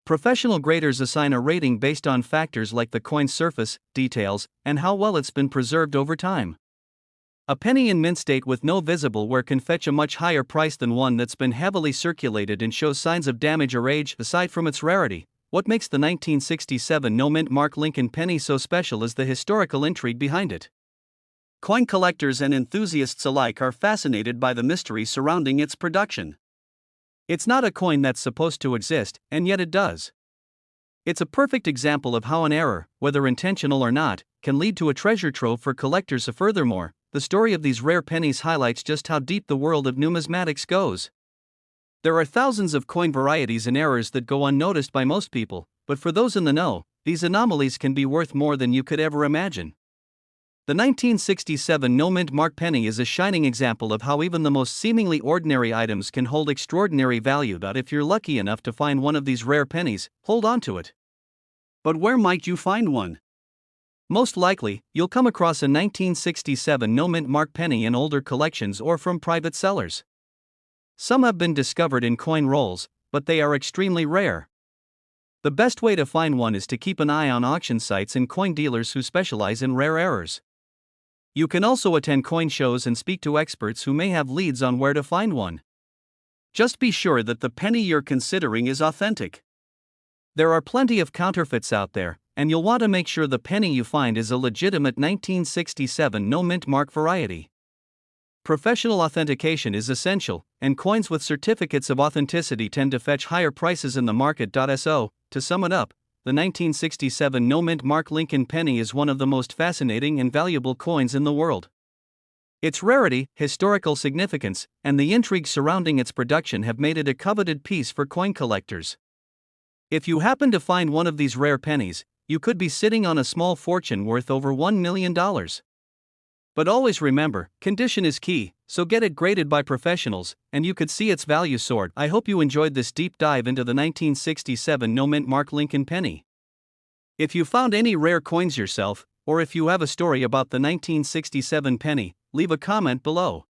Professional graders assign a rating based on factors like the coin's surface, details, and how well it's been preserved over time. A penny in mint state with no visible wear can fetch a much higher price than one that's been heavily circulated and shows signs of damage or age. Aside from its rarity, what makes the 1967 no-mint Mark Lincoln penny so special is the historical intrigue behind it. Coin collectors and enthusiasts alike are fascinated by the mystery surrounding its production. It's not a coin that's supposed to exist, and yet it does. It's a perfect example of how an error, whether intentional or not, can lead to a treasure trove for collectors. Furthermore, the story of these rare pennies highlights just how deep the world of numismatics goes. There are thousands of coin varieties and errors that go unnoticed by most people, but for those in the know, these anomalies can be worth more than you could ever imagine. The 1967 no-mint Mark penny is a shining example of how even the most seemingly ordinary items can hold extraordinary value. If you're lucky enough to find one of these rare pennies, hold on to it. But where might you find one? Most likely, you'll come across a 1967 no-mint Mark penny in older collections or from private sellers. Some have been discovered in coin rolls, but they are extremely rare. The best way to find one is to keep an eye on auction sites and coin dealers who specialize in rare errors. You can also attend coin shows and speak to experts who may have leads on where to find one. Just be sure that the penny you're considering is authentic. There are plenty of counterfeits out there, and you'll want to make sure the penny you find is a legitimate 1967 no-mint Mark variety. Professional authentication is essential, and coins with certificates of authenticity tend to fetch higher prices in the market. So, to sum it up, the 1967 no-mint Mark Lincoln penny is one of the most fascinating and valuable coins in the world. Its rarity, historical significance, and the intrigue surrounding its production have made it a coveted piece for coin collectors. If you happen to find one of these rare pennies, you could be sitting on a small fortune worth over $1 million. But always remember, condition is key, so get it graded by professionals, and you could see its value soar. I hope you enjoyed this deep dive into the 1967 no-mint Mark Lincoln penny. If you found any rare coins yourself, or if you have a story about the 1967 penny, leave a comment below.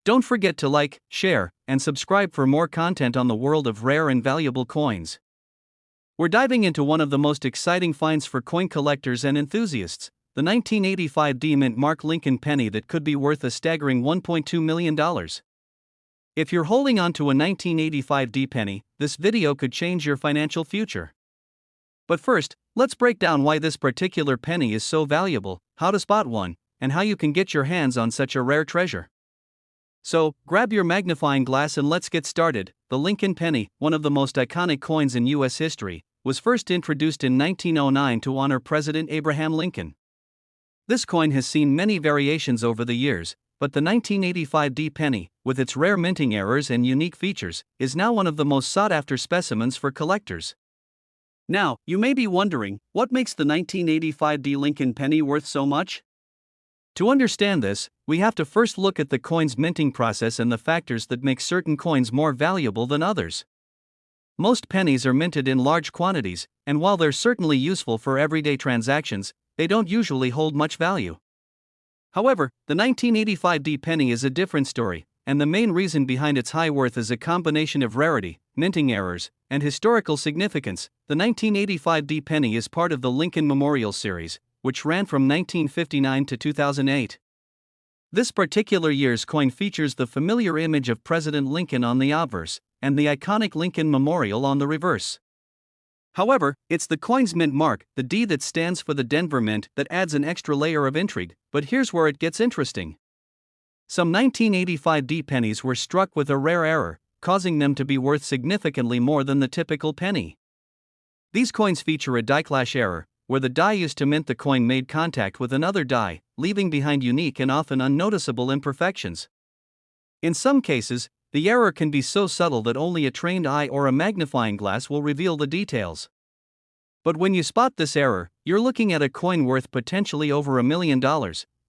Don't forget to like, share, and subscribe for more content on the world of rare and valuable coins. We're diving into one of the most exciting finds for coin collectors and enthusiasts, the 1985 mint Mark Lincoln penny that could be worth a staggering $1.2 million. If you're holding on to a 1985 penny, this video could change your financial future. But first, let's break down why this particular penny is so valuable, how to spot one, and how you can get your hands on such a rare treasure. So, grab your magnifying glass and let's get started. The Lincoln penny, one of the most iconic coins in U.S. history, was first introduced in 1909 to honor President Abraham Lincoln. This coin has seen many variations over the years, but the 1985 penny, with its rare minting errors and unique features, is now one of the most sought-after specimens for collectors. Now, you may be wondering, what makes the 1985 Lincoln penny worth so much? To understand this, we have to first look at the coin's minting process and the factors that make certain coins more valuable than others. Most pennies are minted in large quantities, and while they're certainly useful for everyday transactions, they don't usually hold much value. However, the 1985 penny is a different story, and the main reason behind its high worth is a combination of rarity, minting errors, and historical significance. The 1985 penny is part of the Lincoln Memorial series, which ran from 1959 to 2008. This particular year's coin features the familiar image of President Lincoln on the obverse, and the iconic Lincoln Memorial on the reverse. However, it's the coin's mint mark, the D that stands for the Denver Mint, that adds an extra layer of intrigue, but here's where it gets interesting. Some 1985 pennies were struck with a rare error, causing them to be worth significantly more than the typical penny. These coins feature a die clash error, where the die used to mint the coin made contact with another die, leaving behind unique and often unnoticeable imperfections. In some cases, the error can be so subtle that only a trained eye or a magnifying glass will reveal the details. But when you spot this error, you're looking at a coin worth potentially over $1 million.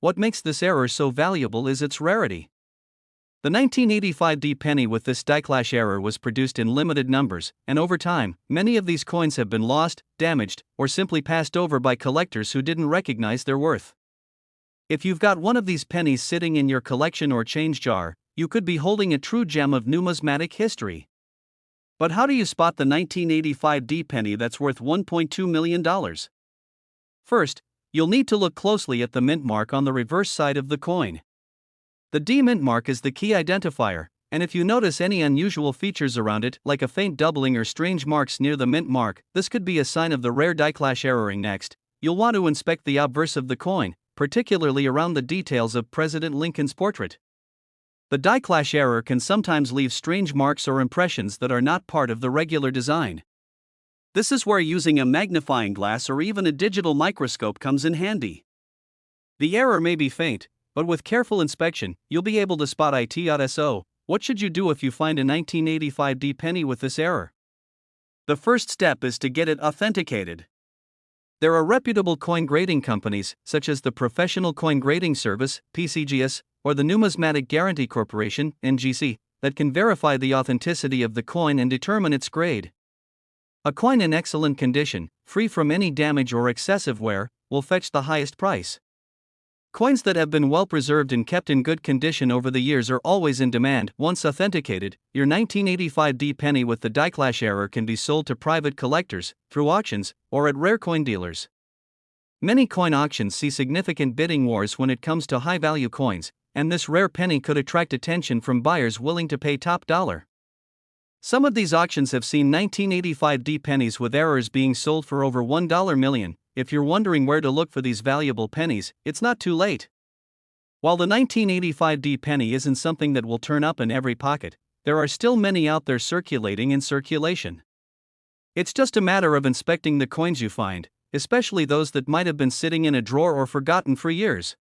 What makes this error so valuable is its rarity. The 1985 penny with this die clash error was produced in limited numbers, and over time, many of these coins have been lost, damaged, or simply passed over by collectors who didn't recognize their worth. If you've got one of these pennies sitting in your collection or change jar, you could be holding a true gem of numismatic history. But how do you spot the 1985 D penny that's worth $1.2 million? First, you'll need to look closely at the mint mark on the reverse side of the coin. The D mint mark is the key identifier, and if you notice any unusual features around it, like a faint doubling or strange marks near the mint mark, this could be a sign of the rare die clash erroring. Next, you'll want to inspect the obverse of the coin, particularly around the details of President Lincoln's portrait. The die clash error can sometimes leave strange marks or impressions that are not part of the regular design. This is where using a magnifying glass or even a digital microscope comes in handy. The error may be faint, but with careful inspection, you'll be able to spot it. So, what should you do if you find a 1985 D penny with this error? The first step is to get it authenticated. There are reputable coin grading companies, such as the Professional Coin Grading Service, PCGS, or the Numismatic Guarantee Corporation, NGC, that can verify the authenticity of the coin and determine its grade. A coin in excellent condition, free from any damage or excessive wear, will fetch the highest price. Coins that have been well preserved and kept in good condition over the years are always in demand. Once authenticated, your 1985 D penny with the die clash error can be sold to private collectors, through auctions, or at rare coin dealers. Many coin auctions see significant bidding wars when it comes to high-value coins, and this rare penny could attract attention from buyers willing to pay top dollar. Some of these auctions have seen 1985 D pennies with errors being sold for over $1 million. If you're wondering where to look for these valuable pennies, it's not too late. While the 1985 D penny isn't something that will turn up in every pocket, there are still many out there circulating in circulation. It's just a matter of inspecting the coins you find, especially those that might have been sitting in a drawer or forgotten for years.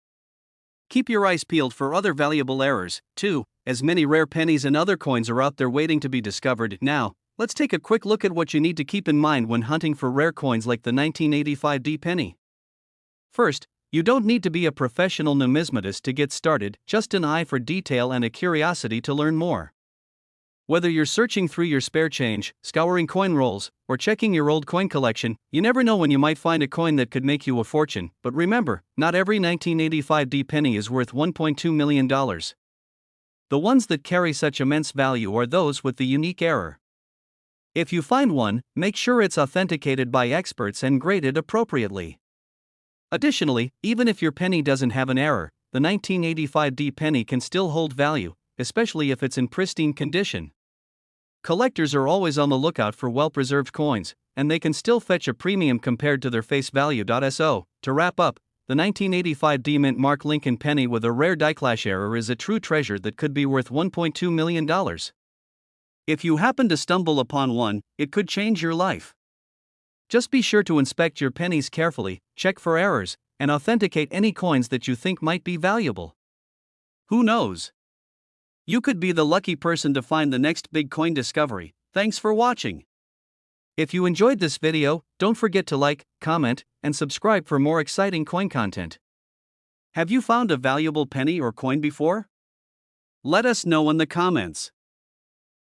Keep your eyes peeled for other valuable errors, too, as many rare pennies and other coins are out there waiting to be discovered. Now, let's take a quick look at what you need to keep in mind when hunting for rare coins like the 1985 D penny. First, you don't need to be a professional numismatist to get started, just an eye for detail and a curiosity to learn more. Whether you're searching through your spare change, scouring coin rolls, or checking your old coin collection, you never know when you might find a coin that could make you a fortune. But remember, not every 1985 D penny is worth $1.2 million. The ones that carry such immense value are those with the unique error. If you find one, make sure it's authenticated by experts and graded appropriately. Additionally, even if your penny doesn't have an error, the 1985 D penny can still hold value, especially if it's in pristine condition. Collectors are always on the lookout for well-preserved coins, and they can still fetch a premium compared to their face value. So, to wrap up, the 1985 D mint mark Lincoln penny with a rare die clash error is a true treasure that could be worth $1.2 million. If you happen to stumble upon one, it could change your life. Just be sure to inspect your pennies carefully, check for errors, and authenticate any coins that you think might be valuable. Who knows? You could be the lucky person to find the next big coin discovery. Thanks for watching. If you enjoyed this video, don't forget to like, comment, and subscribe for more exciting coin content. Have you found a valuable penny or coin before? Let us know in the comments.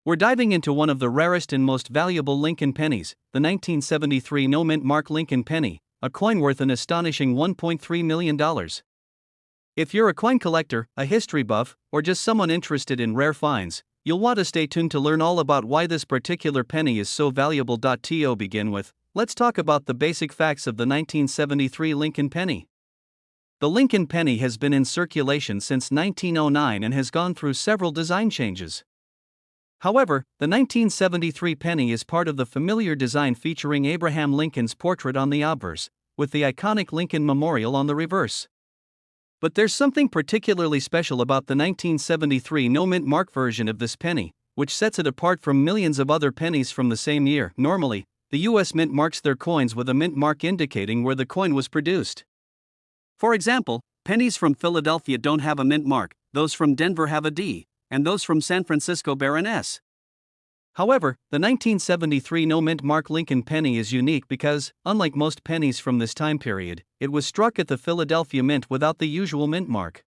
We're diving into one of the rarest and most valuable Lincoln pennies, the 1973 no mint mark Lincoln penny, a coin worth an astonishing $1.3 million. If you're a coin collector, a history buff, or just someone interested in rare finds, you'll want to stay tuned to learn all about why this particular penny is so valuable. To begin with, let's talk about the basic facts of the 1973 Lincoln penny. The Lincoln penny has been in circulation since 1909 and has gone through several design changes. However, the 1973 penny is part of the familiar design featuring Abraham Lincoln's portrait on the obverse, with the iconic Lincoln Memorial on the reverse. But there's something particularly special about the 1973 no mint mark version of this penny, which sets it apart from millions of other pennies from the same year. Normally, the U.S. Mint marks their coins with a mint mark indicating where the coin was produced. For example, pennies from Philadelphia don't have a mint mark, those from Denver have a D, and those from San Francisco bear an S. However, the 1973 no mint mark Lincoln penny is unique because, unlike most pennies from this time period, it was struck at the Philadelphia Mint without the usual mint mark.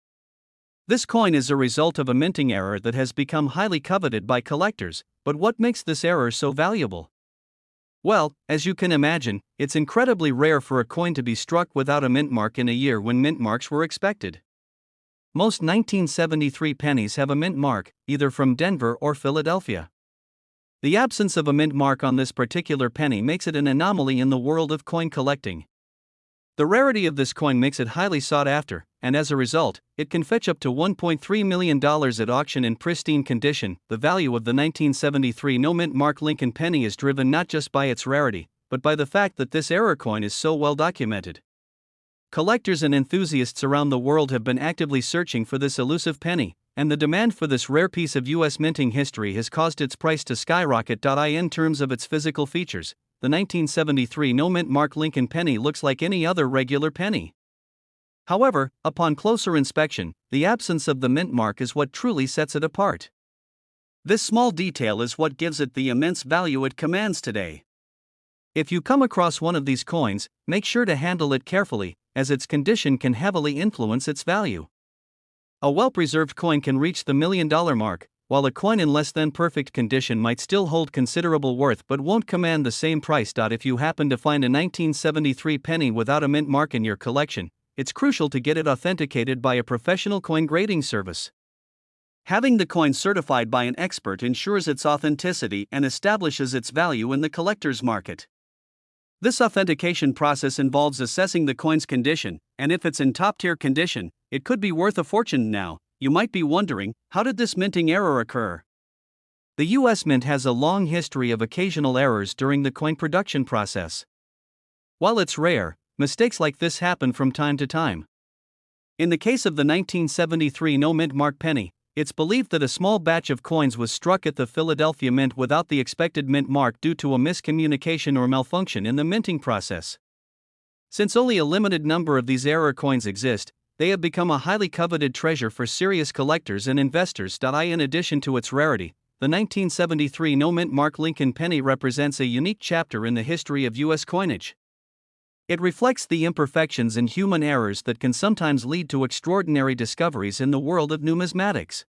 This coin is a result of a minting error that has become highly coveted by collectors, but what makes this error so valuable? Well, as you can imagine, it's incredibly rare for a coin to be struck without a mint mark in a year when mint marks were expected. Most 1973 pennies have a mint mark, either from Denver or Philadelphia. The absence of a mint mark on this particular penny makes it an anomaly in the world of coin collecting. The rarity of this coin makes it highly sought after, and as a result, it can fetch up to $1.3 million at auction in pristine condition. The value of the 1973 no mint mark Lincoln penny is driven not just by its rarity, but by the fact that this error coin is so well documented. Collectors and enthusiasts around the world have been actively searching for this elusive penny, and the demand for this rare piece of U.S. minting history has caused its price to skyrocket. In terms of its physical features, the 1973 no mint mark Lincoln penny looks like any other regular penny. However, upon closer inspection, the absence of the mint mark is what truly sets it apart. This small detail is what gives it the immense value it commands today. If you come across one of these coins, make sure to handle it carefully, as its condition can heavily influence its value. A well-preserved coin can reach the $1 million mark, while a coin in less than perfect condition might still hold considerable worth but won't command the same price. If you happen to find a 1973 penny without a mint mark in your collection, it's crucial to get it authenticated by a professional coin grading service. Having the coin certified by an expert ensures its authenticity and establishes its value in the collector's market. This authentication process involves assessing the coin's condition, and if it's in top-tier condition, it could be worth a fortune. Now, you might be wondering, how did this minting error occur? The U.S. Mint has a long history of occasional errors during the coin production process. While it's rare, mistakes like this happen from time to time. In the case of the 1973 no mint mark penny, it's believed that a small batch of coins was struck at the Philadelphia Mint without the expected mint mark due to a miscommunication or malfunction in the minting process. Since only a limited number of these error coins exist, they have become a highly coveted treasure for serious collectors and investors. In addition to its rarity, the 1973 no mint mark Lincoln penny represents a unique chapter in the history of U.S. coinage. It reflects the imperfections and human errors that can sometimes lead to extraordinary discoveries in the world of numismatics.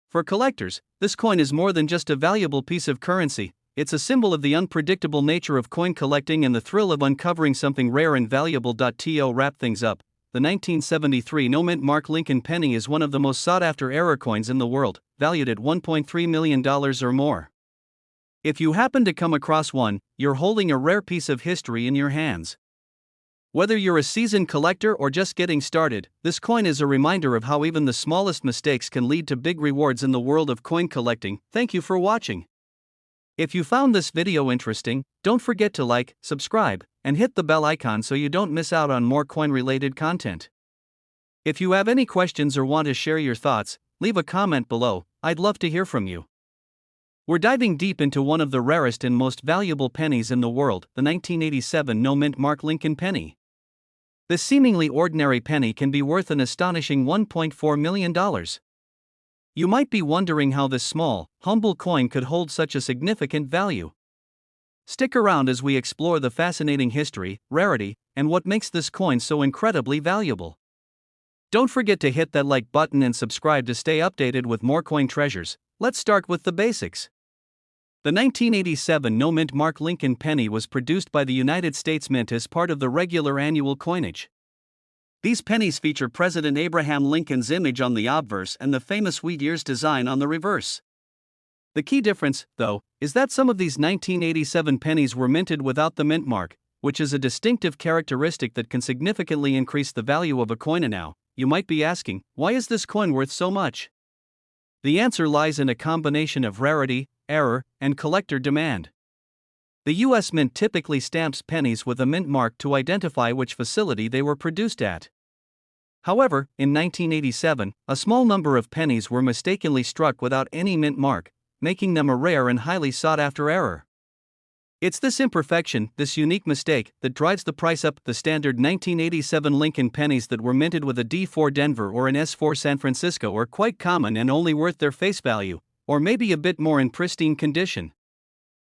For collectors, this coin is more than just a valuable piece of currency, it's a symbol of the unpredictable nature of coin collecting and the thrill of uncovering something rare and valuable. To wrap things up, the 1973 no mint mark Lincoln penny is one of the most sought-after error coins in the world, valued at $1.3 million or more. If you happen to come across one, you're holding a rare piece of history in your hands. Whether you're a seasoned collector or just getting started, this coin is a reminder of how even the smallest mistakes can lead to big rewards in the world of coin collecting. Thank you for watching. If you found this video interesting, don't forget to like, subscribe, and hit the bell icon so you don't miss out on more coin-related content. If you have any questions or want to share your thoughts, leave a comment below, I'd love to hear from you. We're diving deep into one of the rarest and most valuable pennies in the world, the 1987 no mint mark Lincoln penny. This seemingly ordinary penny can be worth an astonishing $1.4 million. You might be wondering how this small, humble coin could hold such a significant value. Stick around as we explore the fascinating history, rarity, and what makes this coin so incredibly valuable. Don't forget to hit that like button and subscribe to stay updated with more coin treasures. Let's start with the basics. The 1987 no mint mark Lincoln penny was produced by the United States Mint as part of the regular annual coinage. These pennies feature President Abraham Lincoln's image on the obverse and the famous wheat ears design on the reverse. The key difference, though, is that some of these 1987 pennies were minted without the mint mark, which is a distinctive characteristic that can significantly increase the value of a coin. And now, you might be asking, why is this coin worth so much? The answer lies in a combination of rarity, error, and collector demand. The U.S. Mint typically stamps pennies with a mint mark to identify which facility they were produced at. However, in 1987, a small number of pennies were mistakenly struck without any mint mark, making them a rare and highly sought-after error. It's this imperfection, this unique mistake, that drives the price up. The standard 1987 Lincoln pennies that were minted with a D4 Denver or an S4 San Francisco are quite common and only worth their face value, or maybe a bit more in pristine condition.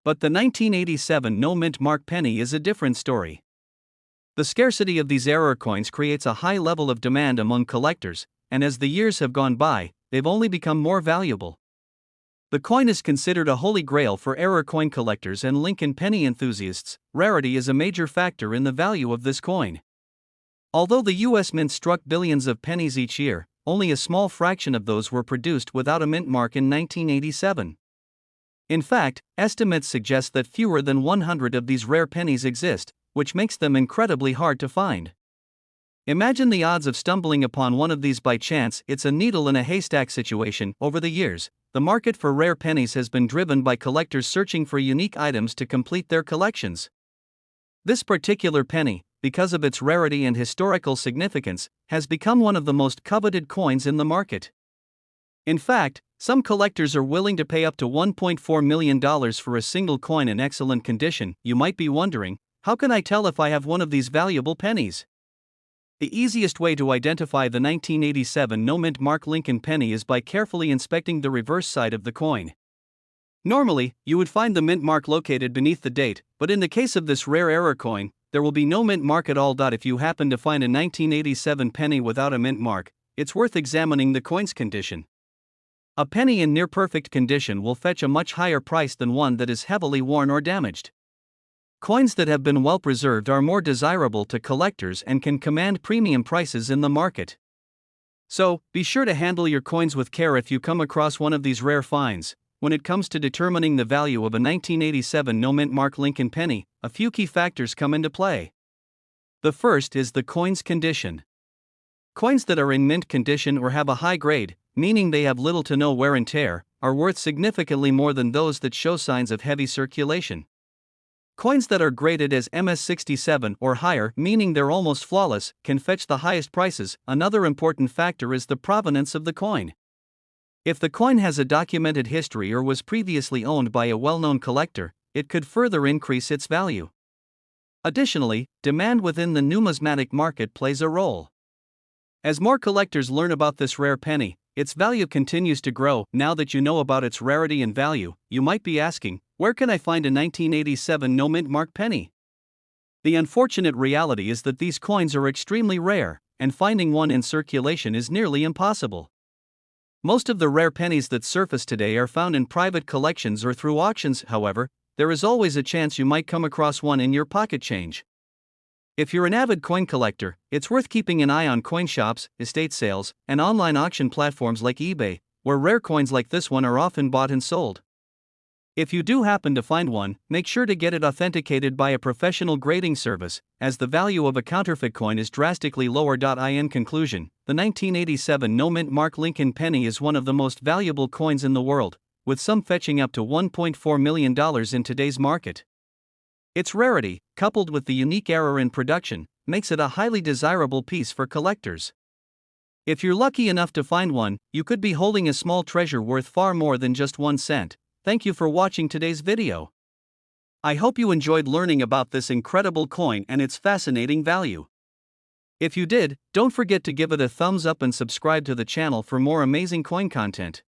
But the 1987 no mint mark penny is a different story. The scarcity of these error coins creates a high level of demand among collectors, and as the years have gone by, they've only become more valuable. The coin is considered a holy grail for error coin collectors and Lincoln penny enthusiasts. Rarity is a major factor in the value of this coin. Although the U.S. Mint struck billions of pennies each year, only a small fraction of those were produced without a mint mark in 1987. In fact, estimates suggest that fewer than 100 of these rare pennies exist, which makes them incredibly hard to find. Imagine the odds of stumbling upon one of these by chance. It's a needle in a haystack situation. Over the years, the market for rare pennies has been driven by collectors searching for unique items to complete their collections. This particular penny, because of its rarity and historical significance, has become one of the most coveted coins in the market. In fact, some collectors are willing to pay up to $1.4 million for a single coin in excellent condition. You might be wondering, how can I tell if I have one of these valuable pennies? The easiest way to identify the 1987 no-mint Mark Lincoln penny is by carefully inspecting the reverse side of the coin. Normally, you would find the mint mark located beneath the date, but in the case of this rare error coin, there will be no mint mark at all. If you happen to find a 1987 penny without a mint mark, it's worth examining the coin's condition. A penny in near-perfect condition will fetch a much higher price than one that is heavily worn or damaged. Coins that have been well preserved are more desirable to collectors and can command premium prices in the market. So, be sure to handle your coins with care if you come across one of these rare finds. When it comes to determining the value of a 1987 no-mint Mark Lincoln penny, a few key factors come into play. The first is the coin's condition. Coins that are in mint condition or have a high grade, meaning they have little to no wear and tear, are worth significantly more than those that show signs of heavy circulation. Coins that are graded as MS67 or higher, meaning they're almost flawless, can fetch the highest prices. Another important factor is the provenance of the coin. If the coin has a documented history or was previously owned by a well-known collector, it could further increase its value. Additionally, demand within the numismatic market plays a role. As more collectors learn about this rare penny, its value continues to grow. Now that you know about its rarity and value, you might be asking, where can I find a 1987 no-mint Mark penny? The unfortunate reality is that these coins are extremely rare, and finding one in circulation is nearly impossible. Most of the rare pennies that surface today are found in private collections or through auctions. However, there is always a chance you might come across one in your pocket change. If you're an avid coin collector, it's worth keeping an eye on coin shops, estate sales, and online auction platforms like eBay, where rare coins like this one are often bought and sold. If you do happen to find one, make sure to get it authenticated by a professional grading service, as the value of a counterfeit coin is drastically lower. In conclusion, the 1987 no-mint Mark Lincoln penny is one of the most valuable coins in the world, with some fetching up to $1.4 million in today's market. Its rarity, coupled with the unique error in production, makes it a highly desirable piece for collectors. If you're lucky enough to find one, you could be holding a small treasure worth far more than just 1 cent. Thank you for watching today's video. I hope you enjoyed learning about this incredible coin and its fascinating value. If you did, don't forget to give it a thumbs up and subscribe to the channel for more amazing coin content.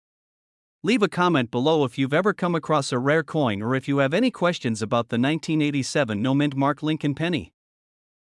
Leave a comment below if you've ever come across a rare coin or if you have any questions about the 1987 no-mint Mark Lincoln penny.